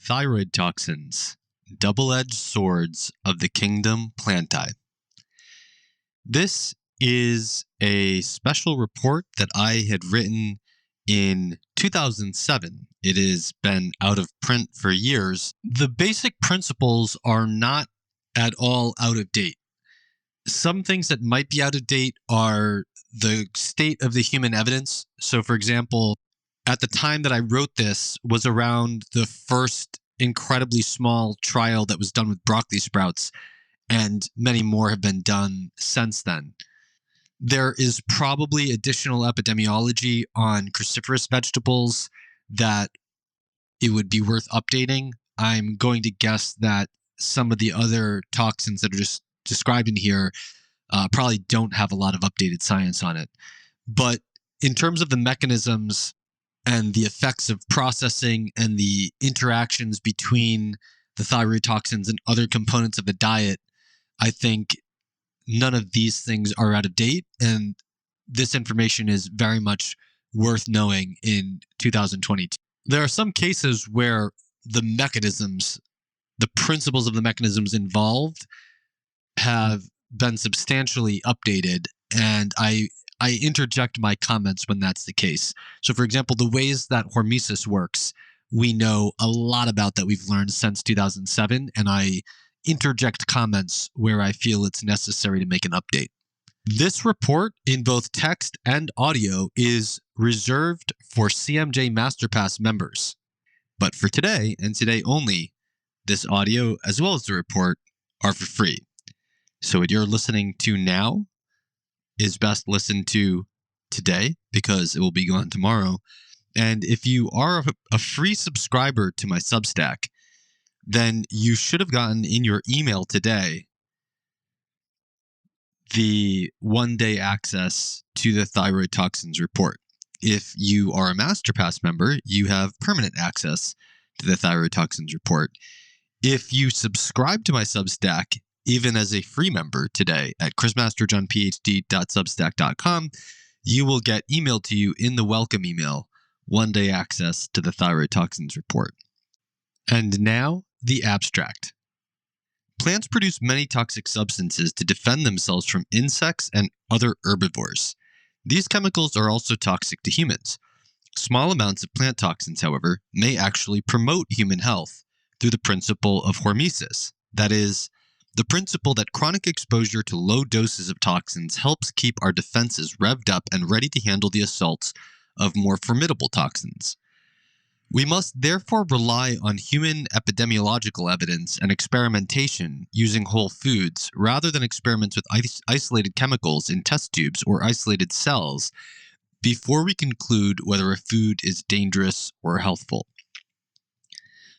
Thyroid toxins, double-edged swords of the kingdom Plantae. This is a special report that I had written in 2007. It has been out of print for years. The basic principles are not at all out of date. Some things that might be out of date are the state of the human evidence. So, for example, at the time that I wrote this was around the first incredibly small trial that was done with broccoli sprouts, and many more have been done since then. There is probably additional epidemiology on cruciferous vegetables that it would be worth updating. I'm going to guess that some of the other toxins that are just described in here probably don't have a lot of updated science on it. But in terms of the mechanisms and the effects of processing and the interactions between the thyroid toxins and other components of the diet, I think none of these things are out of date, and this information is very much worth knowing in 2022. There are some cases where the mechanisms, the principles of the mechanisms involved have been substantially updated, and I interject my comments when that's the case. So, for example, the ways that hormesis works, we know a lot about that we've learned since 2007, and I interject comments where I feel it's necessary to make an update. This report, in both text and audio, is reserved for CMJ MasterPass members. But for today, and today only, this audio, as well as the report, are for free. So what you're listening to now is best listened to today because it will be gone tomorrow. And if you are a free subscriber to my Substack, then you should have gotten in your email today the one-day access to the thyroid toxins report. If you are a MasterPass member, you have permanent access to the thyroid toxins report. If you subscribe to my Substack, even as a free member today at chrismasterjohnphd.substack.com, you will get emailed to you in the welcome email one-day access to the thyroid toxins report. And now, the abstract. Plants produce many toxic substances to defend themselves from insects and other herbivores. These chemicals are also toxic to humans. Small amounts of plant toxins, however, may actually promote human health through the principle of hormesis. That is, the principle that chronic exposure to low doses of toxins helps keep our defenses revved up and ready to handle the assaults of more formidable toxins. We must therefore rely on human epidemiological evidence and experimentation using whole foods rather than experiments with isolated chemicals in test tubes or isolated cells before we conclude whether a food is dangerous or healthful.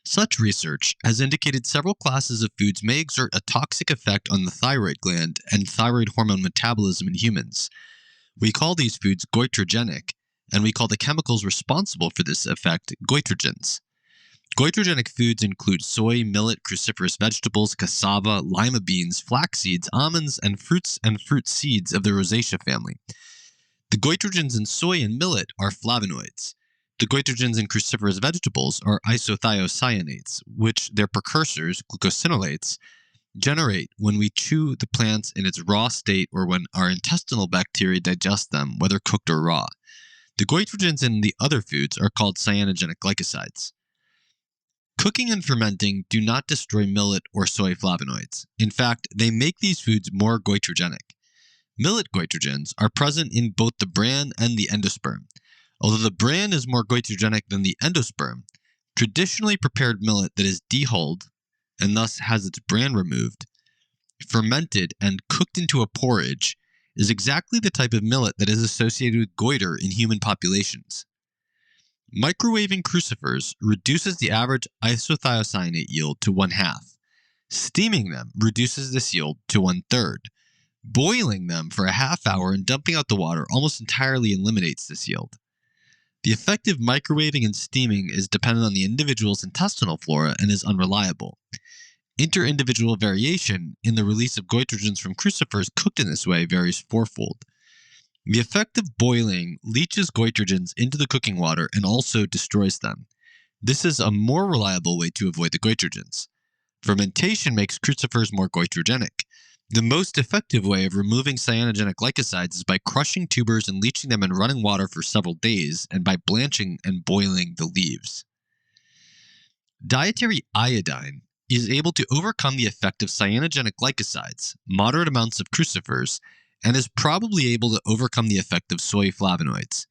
Such research has indicated several classes of foods may exert a toxic effect on the thyroid gland and thyroid hormone metabolism in humans. We call these foods goitrogenic, and we call the chemicals responsible for this effect goitrogens. Goitrogenic foods include soy, millet, cruciferous vegetables, cassava, lima beans, flax seeds, almonds, and fruit seeds of the rosacea family. The goitrogens in soy and millet are flavonoids. The goitrogens in cruciferous vegetables are isothiocyanates, which their precursors, glucosinolates, generate when we chew the plants in its raw state or when our intestinal bacteria digest them, whether cooked or raw. The goitrogens in the other foods are called cyanogenic glycosides. Cooking and fermenting do not destroy millet or soy flavonoids. In fact, they make these foods more goitrogenic. Millet goitrogens are present in both the bran and the endosperm. Although the bran is more goitrogenic than the endosperm, traditionally prepared millet that is dehulled and thus has its bran removed, fermented and cooked into a porridge, is exactly the type of millet that is associated with goiter in human populations. Microwaving crucifers reduces the average isothiocyanate yield to 1/2. Steaming them reduces this yield to 1/3. Boiling them for a half hour and dumping out the water almost entirely eliminates this yield. The effect of microwaving and steaming is dependent on the individual's intestinal flora and is unreliable. Inter-individual variation in the release of goitrogens from crucifers cooked in this way varies fourfold. The effect of boiling leaches goitrogens into the cooking water and also destroys them. This is a more reliable way to avoid the goitrogens. Fermentation makes crucifers more goitrogenic. The most effective way of removing cyanogenic glycosides is by crushing tubers and leaching them in running water for several days, and by blanching and boiling the leaves. Dietary iodine is able to overcome the effect of cyanogenic glycosides, moderate amounts of crucifers, and is probably able to overcome the effect of soy flavonoids.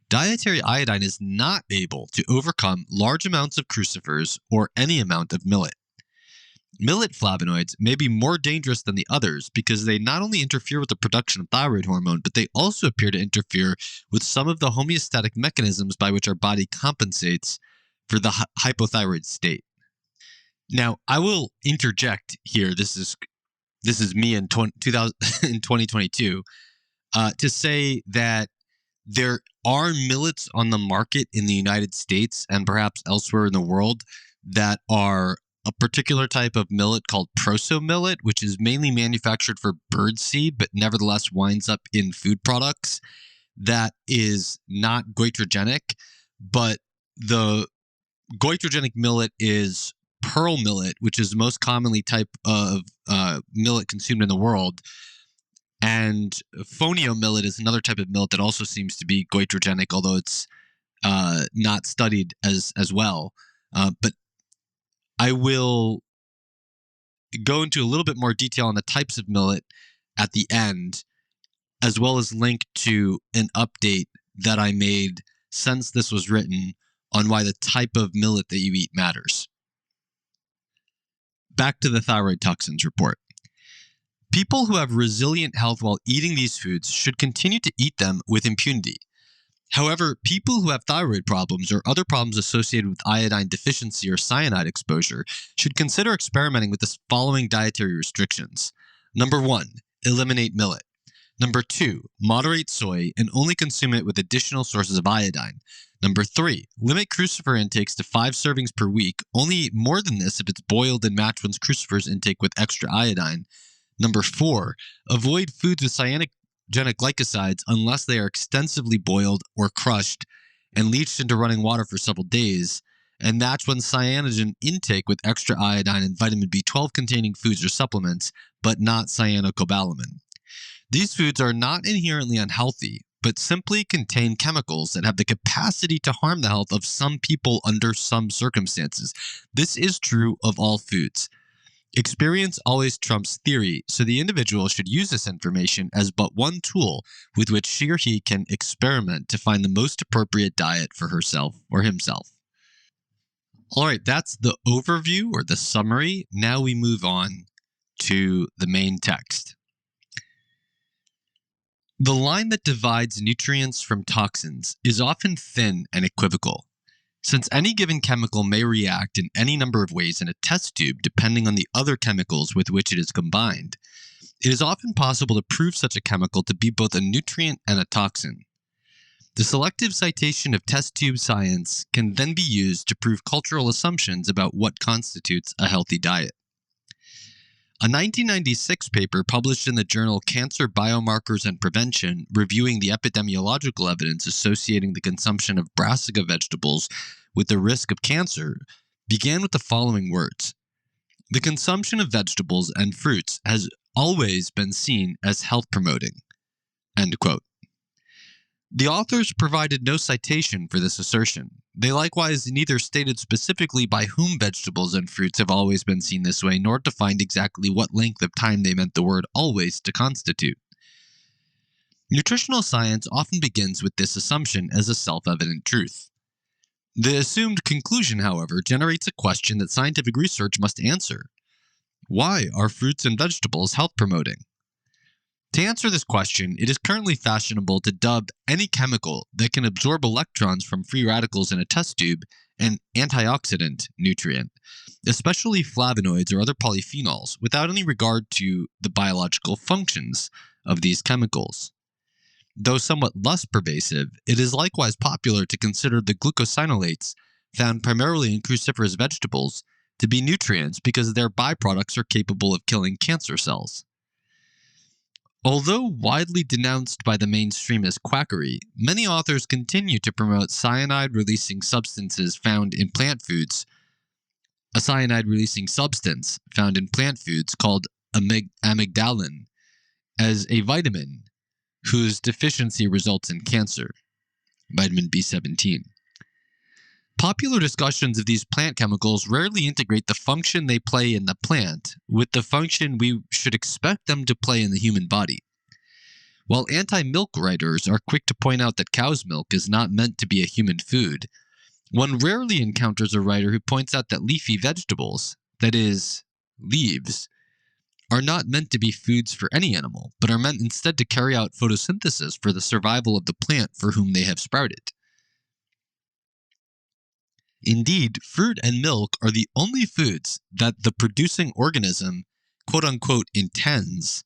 Dietary iodine is not able to overcome large amounts of crucifers or any amount of millet. Millet flavonoids may be more dangerous than the others because they not only interfere with the production of thyroid hormone, but they also appear to interfere with some of the homeostatic mechanisms by which our body compensates for the hypothyroid state. Now, I will interject here. This is me in 2022 to say that there are millets on the market in the United States and perhaps elsewhere in the world that are a particular type of millet called proso millet, which is mainly manufactured for birdseed, but nevertheless winds up in food products, that is not goitrogenic. But the goitrogenic millet is pearl millet, which is the most commonly type of millet consumed in the world. And fonio millet is another type of millet that also seems to be goitrogenic, although it's not studied as well. But I will go into a little bit more detail on the types of millet at the end, as well as link to an update that I made since this was written on why the type of millet that you eat matters. Back to the thyroid toxins report. People who have resilient health while eating these foods should continue to eat them with impunity. However, people who have thyroid problems or other problems associated with iodine deficiency or cyanide exposure should consider experimenting with the following dietary restrictions. Number 1, eliminate millet. Number 2, moderate soy and only consume it with additional sources of iodine. Number 3, limit crucifer intakes to 5 servings per week. Only eat more than this if it's boiled and match one's crucifer's intake with extra iodine. Number 4, avoid foods with cyanogenic glycosides unless they are extensively boiled or crushed and leached into running water for several days, and match one's cyanogen intake with extra iodine and vitamin B12 containing foods or supplements, but not cyanocobalamin. These foods are not inherently unhealthy, but simply contain chemicals that have the capacity to harm the health of some people under some circumstances. This is true of all foods. Experience always trumps theory, so the individual should use this information as but one tool with which she or he can experiment to find the most appropriate diet for herself or himself. All right, that's the overview or the summary. Now we move on to the main text. The line that divides nutrients from toxins is often thin and equivocal. Since any given chemical may react in any number of ways in a test tube depending on the other chemicals with which it is combined, it is often possible to prove such a chemical to be both a nutrient and a toxin. The selective citation of test tube science can then be used to prove cultural assumptions about what constitutes a healthy diet. A 1996 paper published in the journal Cancer Biomarkers and Prevention, reviewing the epidemiological evidence associating the consumption of brassica vegetables with the risk of cancer, began with the following words: "The consumption of vegetables and fruits has always been seen as health promoting." End quote. The authors provided no citation for this assertion. They likewise neither stated specifically by whom vegetables and fruits have always been seen this way, nor defined exactly what length of time they meant the word always to constitute. Nutritional science often begins with this assumption as a self-evident truth. The assumed conclusion, however, generates a question that scientific research must answer. Why are fruits and vegetables health-promoting? To answer this question, it is currently fashionable to dub any chemical that can absorb electrons from free radicals in a test tube an antioxidant nutrient, especially flavonoids or other polyphenols, without any regard to the biological functions of these chemicals. Though somewhat less pervasive, it is likewise popular to consider the glucosinolates found primarily in cruciferous vegetables to be nutrients because their byproducts are capable of killing cancer cells. Although widely denounced by the mainstream as quackery, many authors continue to promote cyanide-releasing substances found in plant foods. A cyanide-releasing substance found in plant foods called amygdalin as a vitamin whose deficiency results in cancer, vitamin B17. Popular discussions of these plant chemicals rarely integrate the function they play in the plant with the function we should expect them to play in the human body. While anti-milk writers are quick to point out that cow's milk is not meant to be a human food, one rarely encounters a writer who points out that leafy vegetables, that is, leaves, are not meant to be foods for any animal, but are meant instead to carry out photosynthesis for the survival of the plant for whom they have sprouted. Indeed, fruit and milk are the only foods that the producing organism, quote-unquote, intends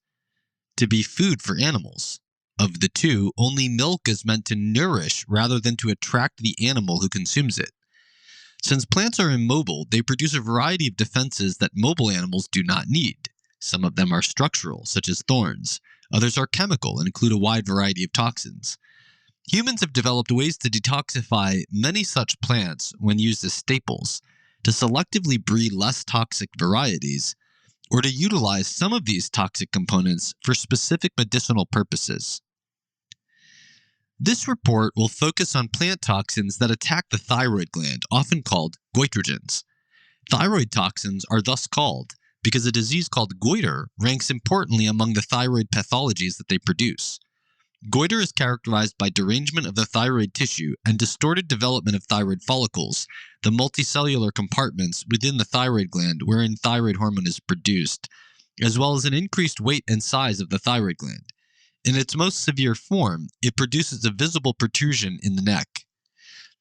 to be food for animals. Of the two, only milk is meant to nourish rather than to attract the animal who consumes it. Since plants are immobile, they produce a variety of defenses that mobile animals do not need. Some of them are structural, such as thorns. Others are chemical and include a wide variety of toxins. Humans have developed ways to detoxify many such plants when used as staples, to selectively breed less toxic varieties, or to utilize some of these toxic components for specific medicinal purposes. This report will focus on plant toxins that attack the thyroid gland, often called goitrogens. Thyroid toxins are thus called because a disease called goiter ranks importantly among the thyroid pathologies that they produce. Goiter is characterized by derangement of the thyroid tissue and distorted development of thyroid follicles, the multicellular compartments within the thyroid gland wherein thyroid hormone is produced, as well as an increased weight and size of the thyroid gland. In its most severe form, it produces a visible protrusion in the neck.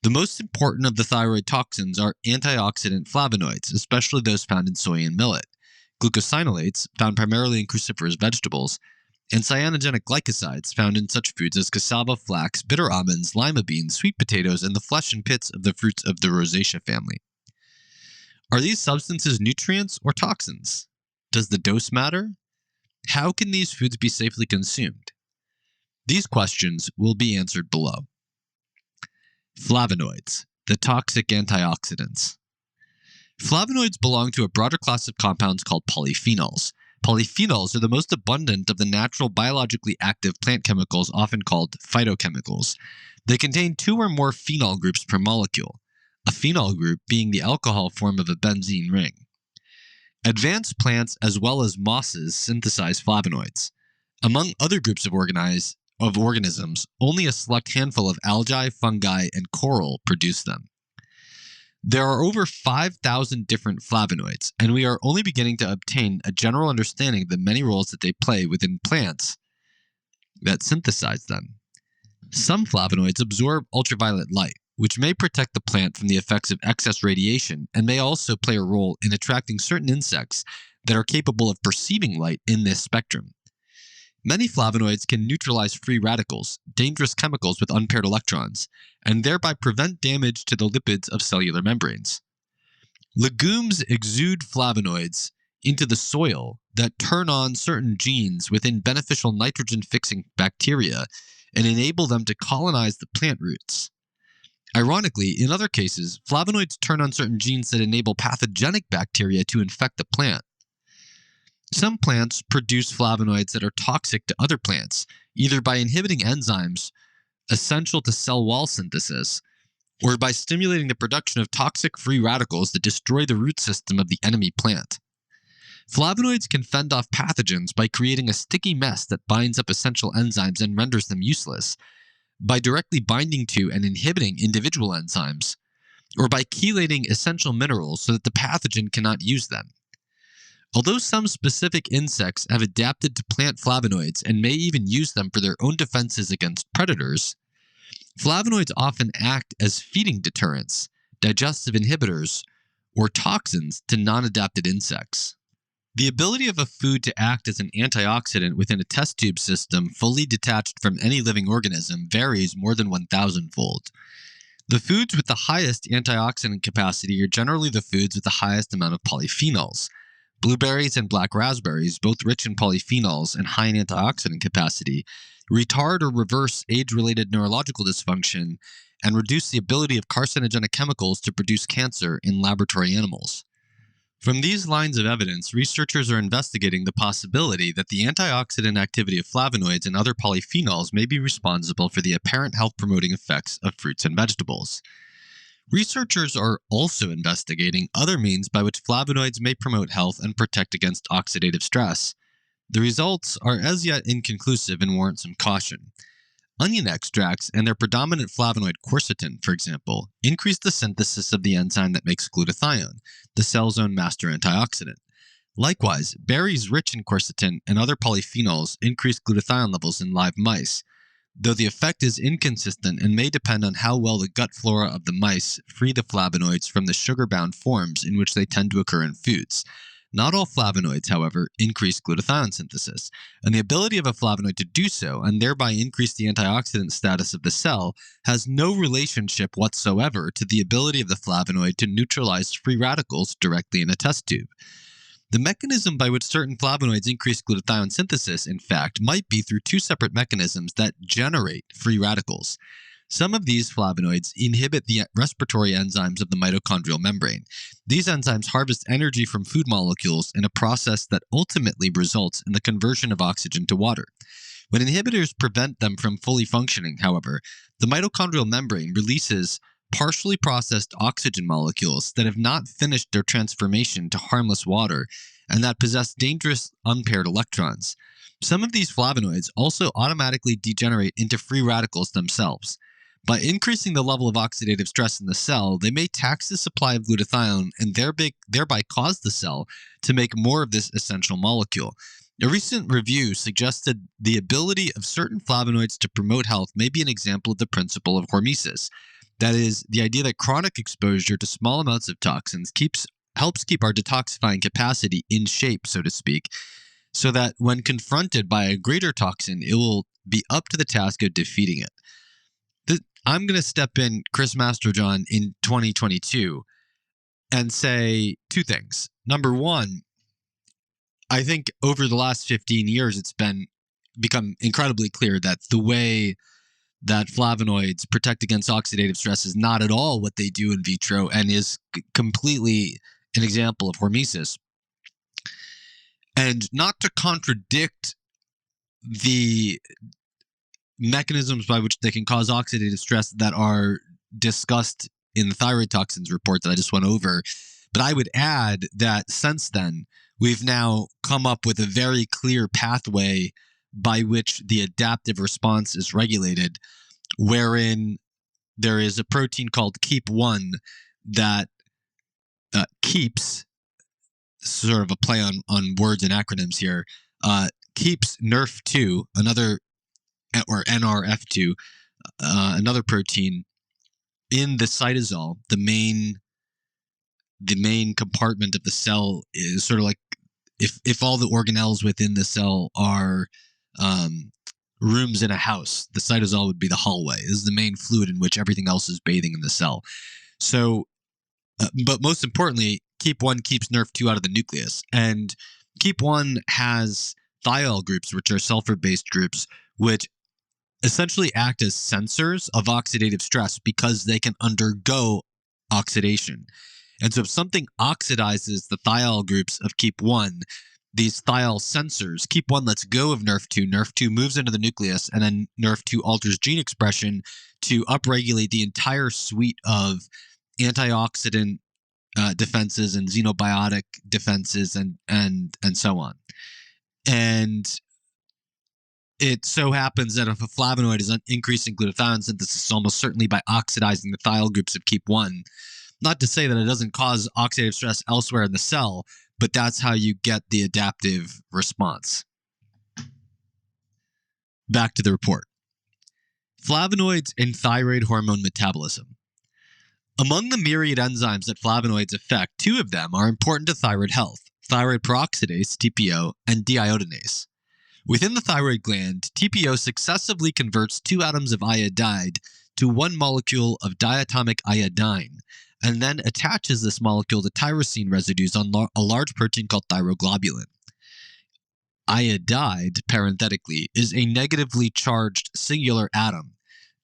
The most important of the thyroid toxins are antioxidant flavonoids, especially those found in soy and millet, glucosinolates, found primarily in cruciferous vegetables, and cyanogenic glycosides found in such foods as cassava, flax, bitter almonds, lima beans, sweet potatoes, and the flesh and pits of the fruits of the rosacea family. Are these substances nutrients or toxins? Does the dose matter? How can these foods be safely consumed? These questions will be answered below. Flavonoids, the toxic antioxidants. Flavonoids belong to a broader class of compounds called polyphenols. Polyphenols are the most abundant of the natural biologically active plant chemicals, often called phytochemicals. They contain two or more phenol groups per molecule, a phenol group being the alcohol form of a benzene ring. Advanced plants as well as mosses synthesize flavonoids. Among other groups of organisms, only a select handful of algae, fungi, and coral produce them. There are over 5,000 different flavonoids, and we are only beginning to obtain a general understanding of the many roles that they play within plants that synthesize them. Some flavonoids absorb ultraviolet light, which may protect the plant from the effects of excess radiation and may also play a role in attracting certain insects that are capable of perceiving light in this spectrum. Many flavonoids can neutralize free radicals, dangerous chemicals with unpaired electrons, and thereby prevent damage to the lipids of cellular membranes. Legumes exude flavonoids into the soil that turn on certain genes within beneficial nitrogen-fixing bacteria and enable them to colonize the plant roots. Ironically, in other cases, flavonoids turn on certain genes that enable pathogenic bacteria to infect the plant. Some plants produce flavonoids that are toxic to other plants, either by inhibiting enzymes essential to cell wall synthesis, or by stimulating the production of toxic free radicals that destroy the root system of the enemy plant. Flavonoids can fend off pathogens by creating a sticky mess that binds up essential enzymes and renders them useless, by directly binding to and inhibiting individual enzymes, or by chelating essential minerals so that the pathogen cannot use them. Although some specific insects have adapted to plant flavonoids and may even use them for their own defenses against predators, flavonoids often act as feeding deterrents, digestive inhibitors, or toxins to non-adapted insects. The ability of a food to act as an antioxidant within a test tube system fully detached from any living organism varies more than 1,000-fold. The foods with the highest antioxidant capacity are generally the foods with the highest amount of polyphenols. Blueberries and black raspberries, both rich in polyphenols and high in antioxidant capacity, retard or reverse age-related neurological dysfunction and reduce the ability of carcinogenic chemicals to produce cancer in laboratory animals. From these lines of evidence, researchers are investigating the possibility that the antioxidant activity of flavonoids and other polyphenols may be responsible for the apparent health-promoting effects of fruits and vegetables. Researchers are also investigating other means by which flavonoids may promote health and protect against oxidative stress. The results are as yet inconclusive and warrant some caution. Onion extracts and their predominant flavonoid quercetin, for example, increase the synthesis of the enzyme that makes glutathione, the cell's own master antioxidant. Likewise, berries rich in quercetin and other polyphenols increase glutathione levels in live mice, though the effect is inconsistent and may depend on how well the gut flora of the mice free the flavonoids from the sugar-bound forms in which they tend to occur in foods. Not all flavonoids, however, increase glutathione synthesis, and the ability of a flavonoid to do so and thereby increase the antioxidant status of the cell has no relationship whatsoever to the ability of the flavonoid to neutralize free radicals directly in a test tube. The mechanism by which certain flavonoids increase glutathione synthesis, in fact, might be through two separate mechanisms that generate free radicals. Some of these flavonoids inhibit the respiratory enzymes of the mitochondrial membrane. These enzymes harvest energy from food molecules in a process that ultimately results in the conversion of oxygen to water. When inhibitors prevent them from fully functioning, however, the mitochondrial membrane releases partially processed oxygen molecules that have not finished their transformation to harmless water and that possess dangerous unpaired electrons. Some of these flavonoids also automatically degenerate into free radicals themselves. By increasing the level of oxidative stress in the cell, they may tax the supply of glutathione and thereby cause the cell to make more of this essential molecule. A recent review suggested the ability of certain flavonoids to promote health may be an example of the principle of hormesis. That is, the idea that chronic exposure to small amounts of toxins helps keep our detoxifying capacity in shape, so to speak, so that when confronted by a greater toxin, it will be up to the task of defeating it. I'm going to step in, Chris Masterjohn, in 2022 and say two things. Number one, I think over the last 15 years, it's become incredibly clear that the way that flavonoids protect against oxidative stress is not at all what they do in vitro and is completely an example of hormesis. And not to contradict the mechanisms by which they can cause oxidative stress that are discussed in the thyroid toxins report that I just went over. But I would add that since then, we've now come up with a very clear pathway by which the adaptive response is regulated, wherein there is a protein called KEAP1 that keeps, sort of a play on words and acronyms here, keeps NRF2, or NRF2, another protein in the cytosol. The main compartment of the cell is sort of like if all the organelles within the cell are rooms in a house, the cytosol would be the hallway. This is the main fluid in which everything else is bathing in the cell. So, but most importantly, KEAP1 keeps NRF2 out of the nucleus, and KEAP1 has thiol groups, which are sulfur-based groups, which essentially act as sensors of oxidative stress because they can undergo oxidation. And so if something oxidizes the thiol groups of KEAP1, these thiol sensors, KEAP1 lets go of NRF2, NRF2 moves into the nucleus, and then NRF2 alters gene expression to upregulate the entire suite of antioxidant defenses and xenobiotic defenses and so on. And it so happens that if a flavonoid is increasing glutathione synthesis, almost certainly by oxidizing the thiol groups of KEAP1. Not to say that it doesn't cause oxidative stress elsewhere in the cell, but that's how you get the adaptive response. Back to the report. Flavonoids and thyroid hormone metabolism. Among the myriad enzymes that flavonoids affect, two of them are important to thyroid health: thyroid peroxidase, TPO, and deiodinase. Within the thyroid gland, TPO successively converts two atoms of iodide to one molecule of diatomic iodine, and then attaches this molecule to tyrosine residues on a large protein called thyroglobulin. Iodide, parenthetically, is a negatively charged singular atom.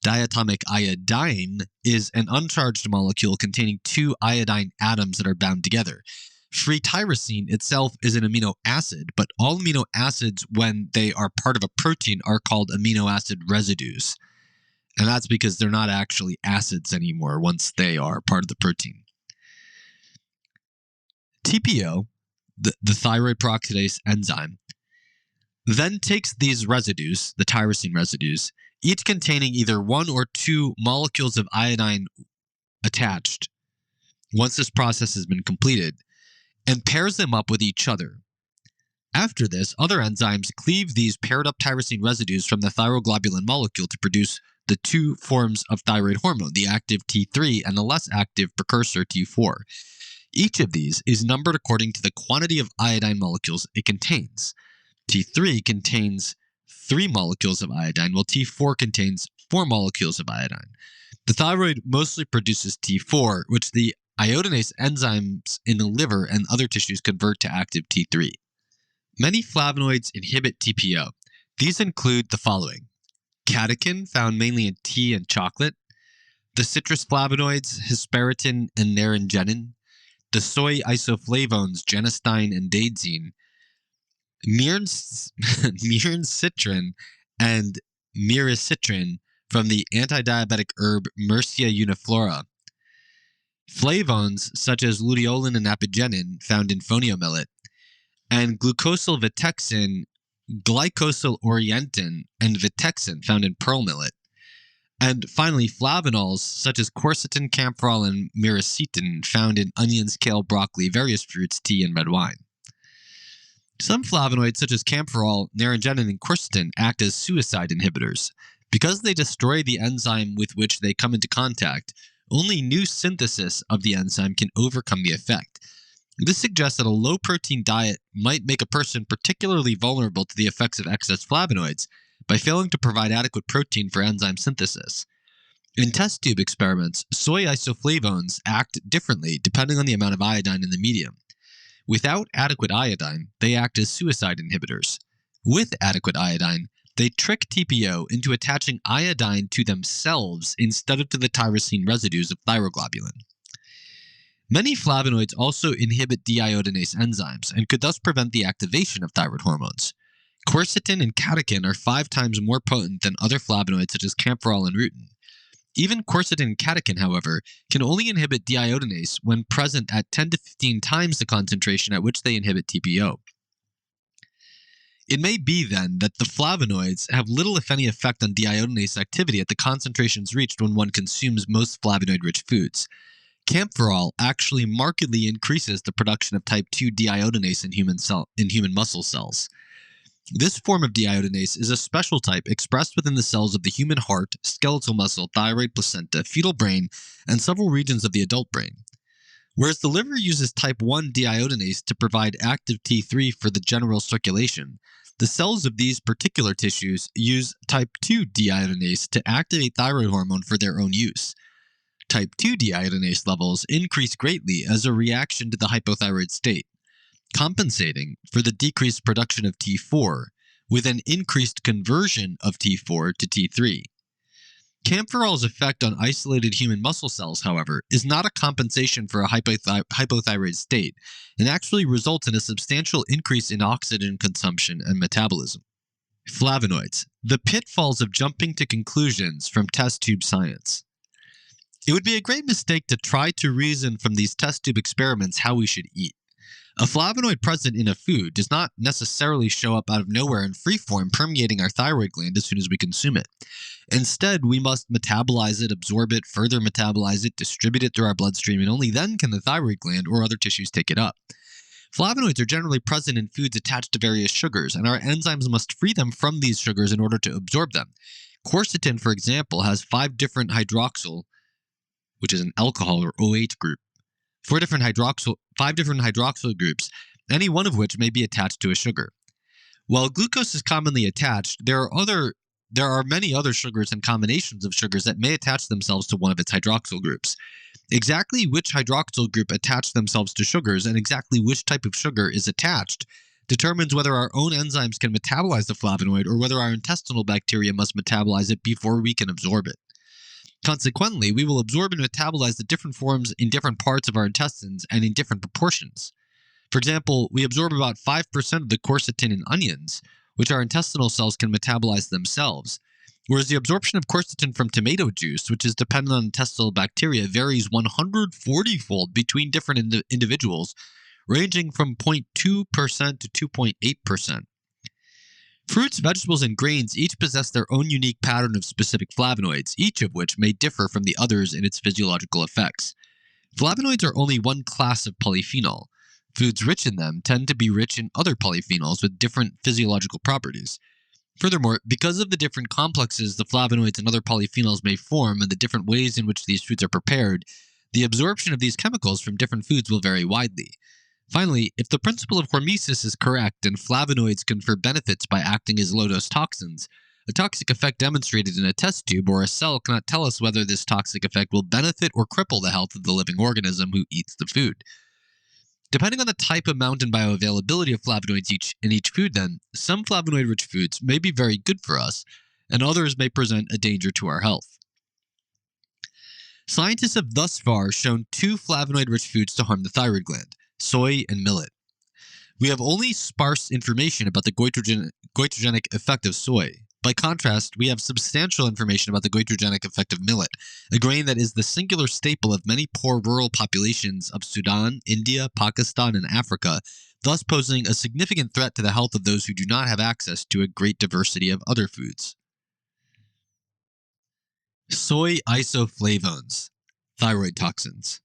Diatomic iodine is an uncharged molecule containing two iodine atoms that are bound together. Free tyrosine itself is an amino acid, but all amino acids, when they are part of a protein, are called amino acid residues. And that's because they're not actually acids anymore once they are part of the protein. TPO, the thyroid peroxidase enzyme, then takes these residues, the tyrosine residues, each containing either one or two molecules of iodine attached, once this process has been completed, and pairs them up with each other. After this, other enzymes cleave these paired up tyrosine residues from the thyroglobulin molecule to produce the two forms of thyroid hormone, the active T3 and the less active precursor T4. Each of these is numbered according to the quantity of iodine molecules it contains. T3 contains 3 molecules of iodine, while T4 contains 4 molecules of iodine. The thyroid mostly produces T4, which the iodinase enzymes in the liver and other tissues convert to active T3. Many flavonoids inhibit TPO. These include the following: catechin, found mainly in tea and chocolate; the citrus flavonoids, hesperetin and naringenin; the soy isoflavones, genistein and daidzein; myrcitrin and myricitrin from the anti-diabetic herb Myrcia uniflora; flavones such as luteolin and apigenin, found in fonio millet; and glucosyl vitexin, glycosyl orientin, and vitexin, found in pearl millet. And finally, flavanols such as quercetin, camphorol, and miracetin, found in onions, kale, broccoli, various fruits, tea, and red wine. Some flavonoids such as camphorol, naringenin, and quercetin act as suicide inhibitors. Because they destroy the enzyme with which they come into contact, only new synthesis of the enzyme can overcome the effect. This suggests that a low-protein diet might make a person particularly vulnerable to the effects of excess flavonoids by failing to provide adequate protein for enzyme synthesis. In test tube experiments, soy isoflavones act differently depending on the amount of iodine in the medium. Without adequate iodine, they act as suicide inhibitors. With adequate iodine, they trick TPO into attaching iodine to themselves instead of to the tyrosine residues of thyroglobulin. Many flavonoids also inhibit deiodinase enzymes and could thus prevent the activation of thyroid hormones. Quercetin and catechin are 5 times more potent than other flavonoids such as camphorol and rutin. Even quercetin and catechin, however, can only inhibit deiodinase when present at 10 to 15 times the concentration at which they inhibit TPO. It may be, then, that the flavonoids have little if any effect on deiodinase activity at the concentrations reached when one consumes most flavonoid-rich foods. Camphorol actually markedly increases the production of type 2 deiodinase in human muscle cells. This form of deiodinase is a special type expressed within the cells of the human heart, skeletal muscle, thyroid, placenta, fetal brain, and several regions of the adult brain. Whereas the liver uses type 1 deiodinase to provide active T3 for the general circulation, the cells of these particular tissues use type 2 deiodinase to activate thyroid hormone for their own use. Type 2 deiodinase levels increase greatly as a reaction to the hypothyroid state, compensating for the decreased production of T4 with an increased conversion of T4 to T3. Camphorol's effect on isolated human muscle cells, however, is not a compensation for a hypothyroid state and actually results in a substantial increase in oxygen consumption and metabolism. Flavonoids, the pitfalls of jumping to conclusions from test tube science. It would be a great mistake to try to reason from these test tube experiments how we should eat. A flavonoid present in a food does not necessarily show up out of nowhere in free form, permeating our thyroid gland as soon as we consume it. Instead, we must metabolize it, absorb it, further metabolize it, distribute it through our bloodstream, and only then can the thyroid gland or other tissues take it up. Flavonoids are generally present in foods attached to various sugars, and our enzymes must free them from these sugars in order to absorb them. Quercetin, for example, has 5 different hydroxyl, which is an alcohol or OH group, 5 different hydroxyl groups, any one of which may be attached to a sugar. While glucose is commonly attached, there are many other sugars and combinations of sugars that may attach themselves to one of its hydroxyl groups. Exactly which hydroxyl group attach themselves to sugars and exactly which type of sugar is attached determines whether our own enzymes can metabolize the flavonoid or whether our intestinal bacteria must metabolize it before we can absorb it. Consequently, we will absorb and metabolize the different forms in different parts of our intestines and in different proportions. For example, we absorb about 5% of the quercetin in onions, which our intestinal cells can metabolize themselves, whereas the absorption of quercetin from tomato juice, which is dependent on intestinal bacteria, varies 140-fold between different individuals, ranging from 0.2% to 2.8%. Fruits, vegetables, and grains each possess their own unique pattern of specific flavonoids, each of which may differ from the others in its physiological effects. Flavonoids are only one class of polyphenol. Foods rich in them tend to be rich in other polyphenols with different physiological properties. Furthermore, because of the different complexes the flavonoids and other polyphenols may form and the different ways in which these foods are prepared, the absorption of these chemicals from different foods will vary widely. Finally, if the principle of hormesis is correct and flavonoids confer benefits by acting as low-dose toxins, a toxic effect demonstrated in a test tube or a cell cannot tell us whether this toxic effect will benefit or cripple the health of the living organism who eats the food. Depending on the type, amount, and bioavailability of flavonoids in each food, then, some flavonoid-rich foods may be very good for us, and others may present a danger to our health. Scientists have thus far shown two flavonoid-rich foods to harm the thyroid gland: soy and millet. We have only sparse information about the goitrogenic effect of soy. By contrast, we have substantial information about the goitrogenic effect of millet, a grain that is the singular staple of many poor rural populations of Sudan, India, Pakistan, and Africa, thus posing a significant threat to the health of those who do not have access to a great diversity of other foods. Soy isoflavones, thyroid toxins.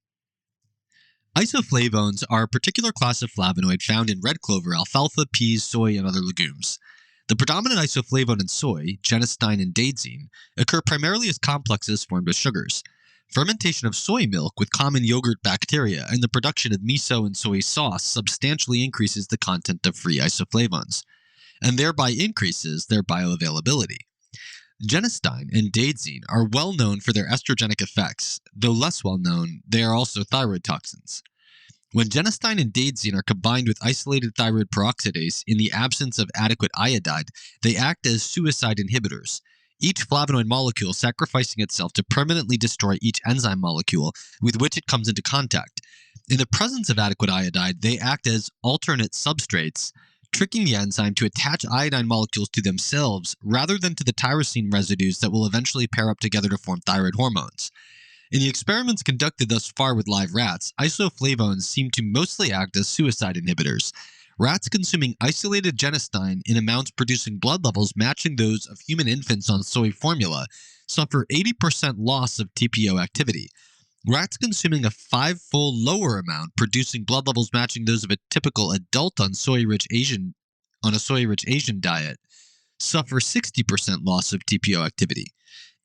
Isoflavones are a particular class of flavonoid found in red clover, alfalfa, peas, soy, and other legumes. The predominant isoflavone in soy, genistein and daidzein, occur primarily as complexes formed with sugars. Fermentation of soy milk with common yogurt bacteria and the production of miso and soy sauce substantially increases the content of free isoflavones, and thereby increases their bioavailability. Genistein and daidzein are well known for their estrogenic effects, though less well known, they are also thyroid toxins. When genistein and daidzein are combined with isolated thyroid peroxidase in the absence of adequate iodide, they act as suicide inhibitors, each flavonoid molecule sacrificing itself to permanently destroy each enzyme molecule with which it comes into contact. In the presence of adequate iodide, they act as alternate substrates, tricking the enzyme to attach iodine molecules to themselves rather than to the tyrosine residues that will eventually pair up together to form thyroid hormones. In the experiments conducted thus far with live rats, isoflavones seem to mostly act as suicide inhibitors. Rats consuming isolated genistein in amounts producing blood levels matching those of human infants on soy formula suffer 80% loss of TPO activity. Rats consuming a 5-fold lower amount, producing blood levels matching those of a typical adult on a soy-rich Asian diet, suffer 60% loss of TPO activity.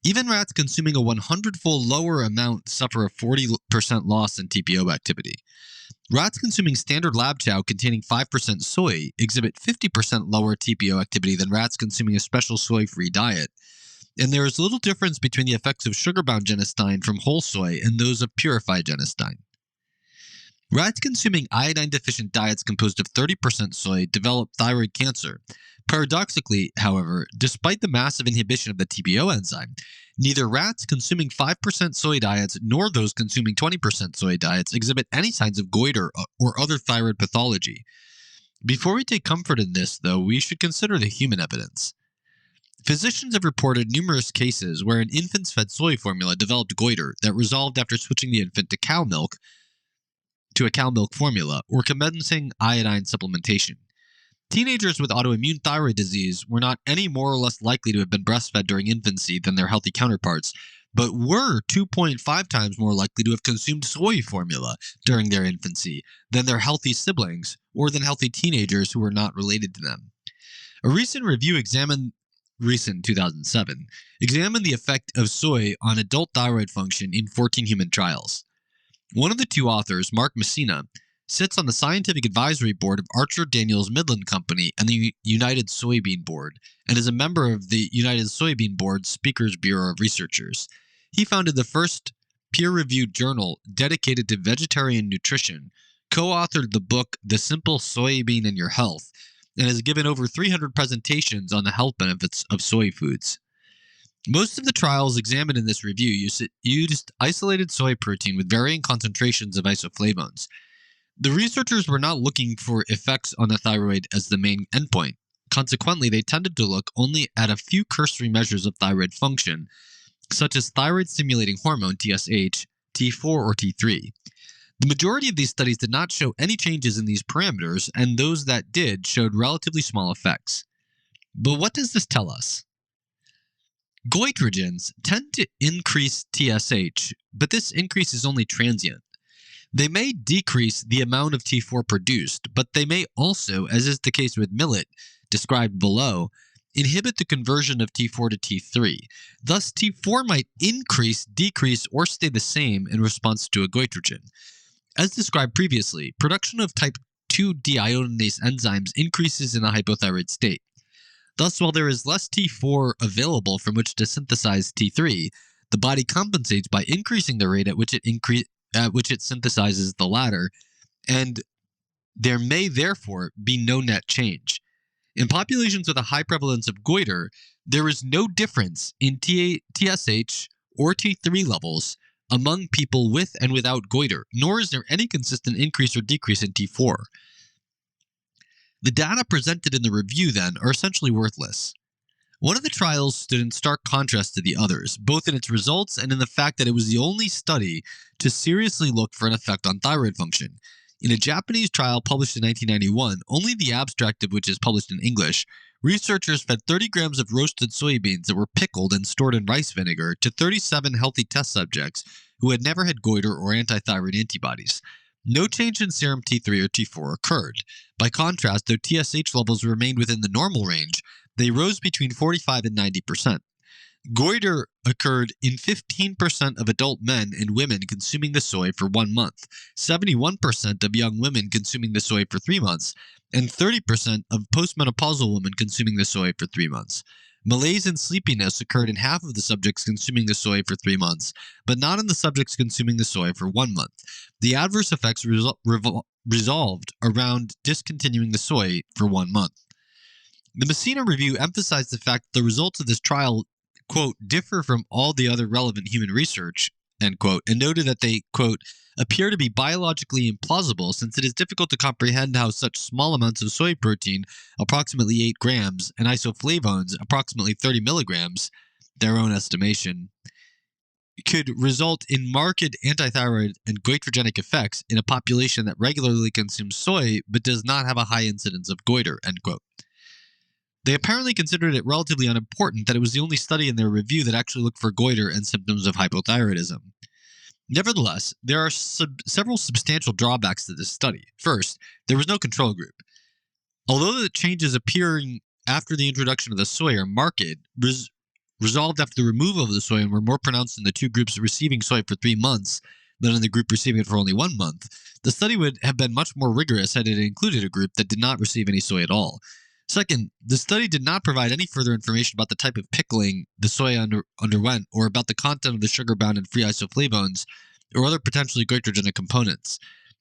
Even rats consuming a 100-fold lower amount suffer a 40% loss in TPO activity. Rats consuming standard lab chow containing 5% soy exhibit 50% lower TPO activity than rats consuming a special soy-free diet. And there is little difference between the effects of sugar-bound genistein from whole soy and those of purified genistein. Rats consuming iodine-deficient diets composed of 30% soy develop thyroid cancer. Paradoxically, however, despite the massive inhibition of the TPO enzyme, neither rats consuming 5% soy diets nor those consuming 20% soy diets exhibit any signs of goiter or other thyroid pathology. Before we take comfort in this, though, we should consider the human evidence. Physicians have reported numerous cases where an infant's fed soy formula developed goiter that resolved after switching the infant to a cow milk formula or commencing iodine supplementation. Teenagers with autoimmune thyroid disease were not any more or less likely to have been breastfed during infancy than their healthy counterparts, but were 2.5 times more likely to have consumed soy formula during their infancy than their healthy siblings or than healthy teenagers who were not related to them. A recent 2007, examined the effect of soy on adult thyroid function in 14 human trials. One of the two authors, Mark Messina, sits on the scientific advisory board of Archer Daniels Midland Company and the United Soybean Board, and is a member of the United Soybean Board Speakers Bureau of Researchers. He founded the first peer-reviewed journal dedicated to vegetarian nutrition, co-authored the book The Simple Soybean in Your Health, and has given over 300 presentations on the health benefits of soy foods. Most of the trials examined in this review used isolated soy protein with varying concentrations of isoflavones. The researchers were not looking for effects on the thyroid as the main endpoint. Consequently, they tended to look only at a few cursory measures of thyroid function, such as thyroid-stimulating hormone, TSH, T4, or T3. The majority of these studies did not show any changes in these parameters, and those that did showed relatively small effects. But what does this tell us? Goitrogens tend to increase TSH, but this increase is only transient. They may decrease the amount of T4 produced, but they may also, as is the case with millet, described below, inhibit the conversion of T4 to T3. Thus, T4 might increase, decrease, or stay the same in response to a goitrogen. As described previously, production of type 2 deiodinase enzymes increases in a hypothyroid state. Thus, while there is less T4 available from which to synthesize T3, the body compensates by increasing the rate at which it synthesizes the latter, and there may therefore be no net change. In populations with a high prevalence of goiter, there is no difference in TSH or T3 levels among people with and without goiter, nor is there any consistent increase or decrease in T4. The data presented in the review, then, are essentially worthless. One of the trials stood in stark contrast to the others, both in its results and in the fact that it was the only study to seriously look for an effect on thyroid function. In a Japanese trial published in 1991, only the abstract of which is published in English, researchers fed 30 grams of roasted soybeans that were pickled and stored in rice vinegar to 37 healthy test subjects who had never had goiter or antithyroid antibodies. No change in serum T3 or T4 occurred. By contrast, though TSH levels remained within the normal range, they rose between 45 and 90%. Goiter occurred in 15% of adult men and women consuming the soy for 1 month, 71% of young women consuming the soy for 3 months, and 30% of postmenopausal women consuming the soy for 3 months. Malaise and sleepiness occurred in half of the subjects consuming the soy for 3 months, but not in the subjects consuming the soy for 1 month. The adverse effects resolved around discontinuing the soy for 1 month. The Messina review emphasized the fact that the results of this trial, quote, differ from all the other relevant human research, end quote, and noted that they, quote, appear to be biologically implausible since it is difficult to comprehend how such small amounts of soy protein, approximately 8 grams, and isoflavones, approximately 30 milligrams, their own estimation, could result in marked antithyroid and goitrogenic effects in a population that regularly consumes soy but does not have a high incidence of goiter, end quote. They apparently considered it relatively unimportant that it was the only study in their review that actually looked for goiter and symptoms of hypothyroidism. Nevertheless, there are several substantial drawbacks to this study. First, there was no control group. Although the changes appearing after the introduction of the soy are marked, resolved after the removal of the soy and were more pronounced in the two groups receiving soy for 3 months than in the group receiving it for only 1 month, the study would have been much more rigorous had it included a group that did not receive any soy at all. Second, the study did not provide any further information about the type of pickling the soy underwent or about the content of the sugar-bound and free isoflavones or other potentially goitrogenic components.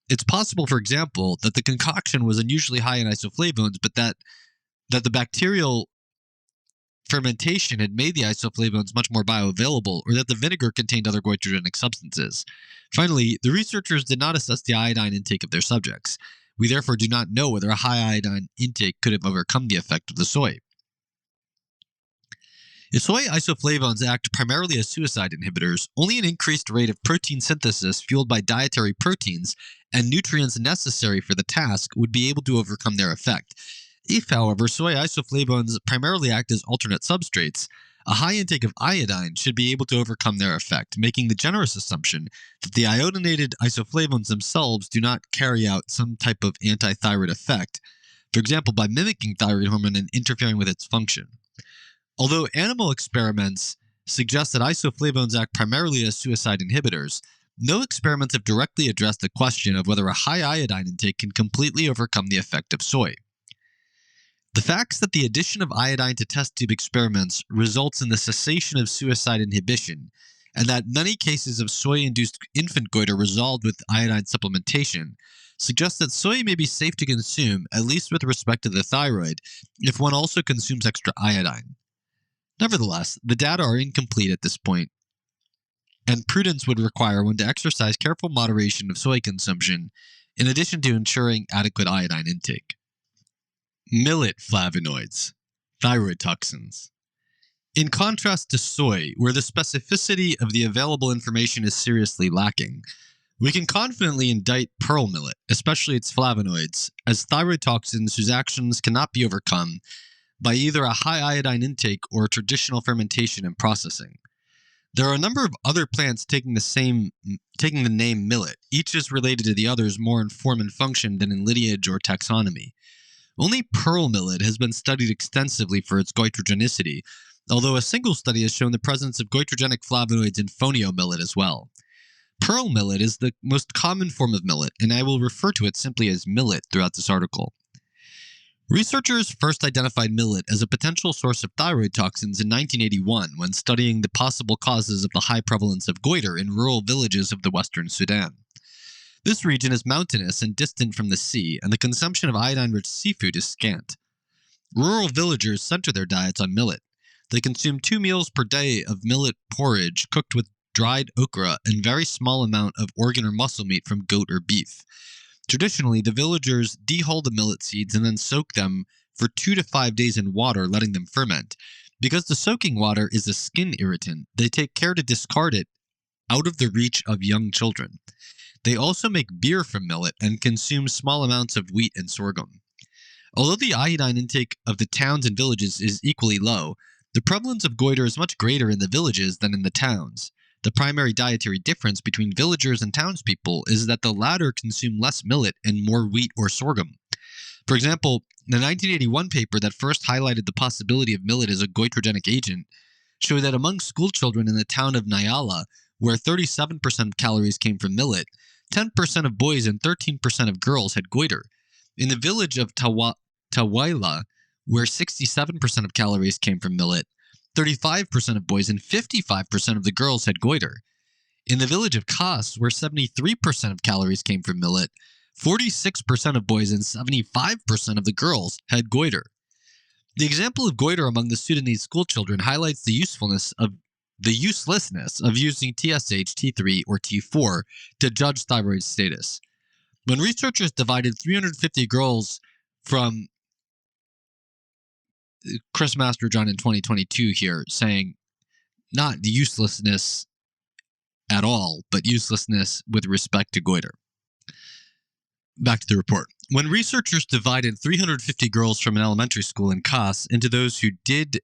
It's possible, for example, that the concoction was unusually high in isoflavones, but that the bacterial fermentation had made the isoflavones much more bioavailable, or that the vinegar contained other goitrogenic substances. Finally, the researchers did not assess the iodine intake of their subjects. We therefore do not know whether a high iodine intake could have overcome the effect of the soy. If soy isoflavones act primarily as suicide inhibitors, only an increased rate of protein synthesis fueled by dietary proteins and nutrients necessary for the task would be able to overcome their effect. If, however, soy isoflavones primarily act as alternate substrates, a high intake of iodine should be able to overcome their effect, making the generous assumption that the iodinated isoflavones themselves do not carry out some type of antithyroid effect, for example, by mimicking thyroid hormone and interfering with its function. Although animal experiments suggest that isoflavones act primarily as suicide inhibitors, no experiments have directly addressed the question of whether a high iodine intake can completely overcome the effect of soy. The facts that the addition of iodine to test tube experiments results in the cessation of suicide inhibition and that many cases of soy-induced infant goiter resolved with iodine supplementation suggests that soy may be safe to consume, at least with respect to the thyroid, if one also consumes extra iodine. Nevertheless, the data are incomplete at this point, and prudence would require one to exercise careful moderation of soy consumption, in addition to ensuring adequate iodine intake. Millet flavonoids, thyroid toxins. In contrast to soy, where the specificity of the available information is seriously lacking, we can confidently indict pearl millet, especially its flavonoids, as thyroid toxins whose actions cannot be overcome by either a high iodine intake or traditional fermentation and processing. There are a number of other plants taking the name millet. Each is related to the others more in form and function than in lineage or taxonomy. Only pearl millet has been studied extensively for its goitrogenicity, although a single study has shown the presence of goitrogenic flavonoids in fonio millet as well. Pearl millet is the most common form of millet, and I will refer to it simply as millet throughout this article. Researchers first identified millet as a potential source of thyroid toxins in 1981 when studying the possible causes of the high prevalence of goiter in rural villages of the western Sudan. This region is mountainous and distant from the sea, and the consumption of iodine-rich seafood is scant. Rural villagers center their diets on millet. They consume 2 meals per day of millet porridge cooked with dried okra and very small amount of organ or muscle meat from goat or beef. Traditionally, the villagers dehull the millet seeds and then soak them for 2 to 5 days in water, letting them ferment. Because the soaking water is a skin irritant, they take care to discard it out of the reach of young children. They also make beer from millet and consume small amounts of wheat and sorghum. Although the iodine intake of the towns and villages is equally low, the prevalence of goiter is much greater in the villages than in the towns. The primary dietary difference between villagers and townspeople is that the latter consume less millet and more wheat or sorghum. For example, the 1981 paper that first highlighted the possibility of millet as a goitrogenic agent showed that among schoolchildren in the town of Nyala, where 37% of calories came from millet, 10% of boys and 13% of girls had goiter. In the village of Tawaila, where 67% of calories came from millet, 35% of boys and 55% of the girls had goiter. In the village of Kas, where 73% of calories came from millet, 46% of boys and 75% of the girls had goiter. The example of goiter among the Sudanese schoolchildren highlights the uselessness of using TSH, T3, or T4 to judge thyroid status. When researchers divided 350 girls from Chris Masterjohn in 2022 here, saying not the uselessness at all, but uselessness with respect to goiter. Back to the report. When researchers divided 350 girls from an elementary school in Kas into those who did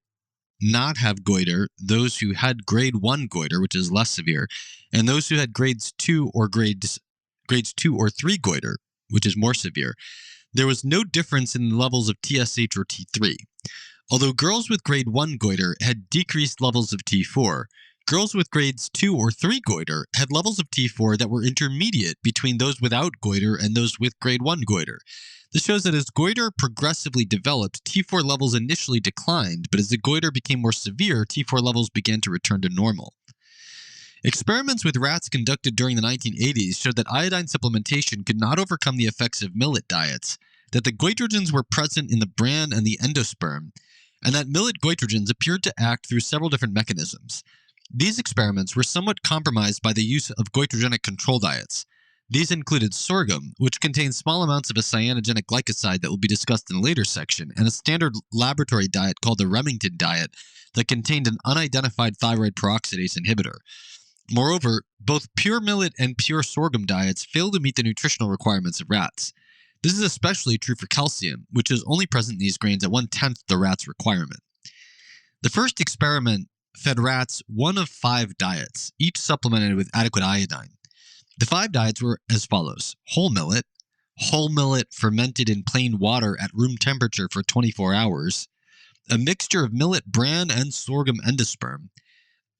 not have goiter, those who had grade 1 goiter, which is less severe, and those who had grades 2 or 3 goiter, which is more severe, there was no difference in the levels of TSH or T3. Although girls with grade 1 goiter had decreased levels of T4, girls with grades 2 or 3 goiter had levels of T4 that were intermediate between those without goiter and those with grade 1 goiter. This shows that as goiter progressively developed, T4 levels initially declined, but as the goiter became more severe, T4 levels began to return to normal. Experiments with rats conducted during the 1980s showed that iodine supplementation could not overcome the effects of millet diets, that the goitrogens were present in the bran and the endosperm, and that millet goitrogens appeared to act through several different mechanisms. These experiments were somewhat compromised by the use of goitrogenic control diets. These included sorghum, which contains small amounts of a cyanogenic glycoside that will be discussed in a later section, and a standard laboratory diet called the Remington diet that contained an unidentified thyroid peroxidase inhibitor. Moreover, both pure millet and pure sorghum diets fail to meet the nutritional requirements of rats. This is especially true for calcium, which is only present in these grains at 1/10 the rat's requirement. The first experiment fed rats one of 5 diets, each supplemented with adequate iodine. The 5 diets were as follows: whole millet fermented in plain water at room temperature for 24 hours, a mixture of millet bran and sorghum endosperm,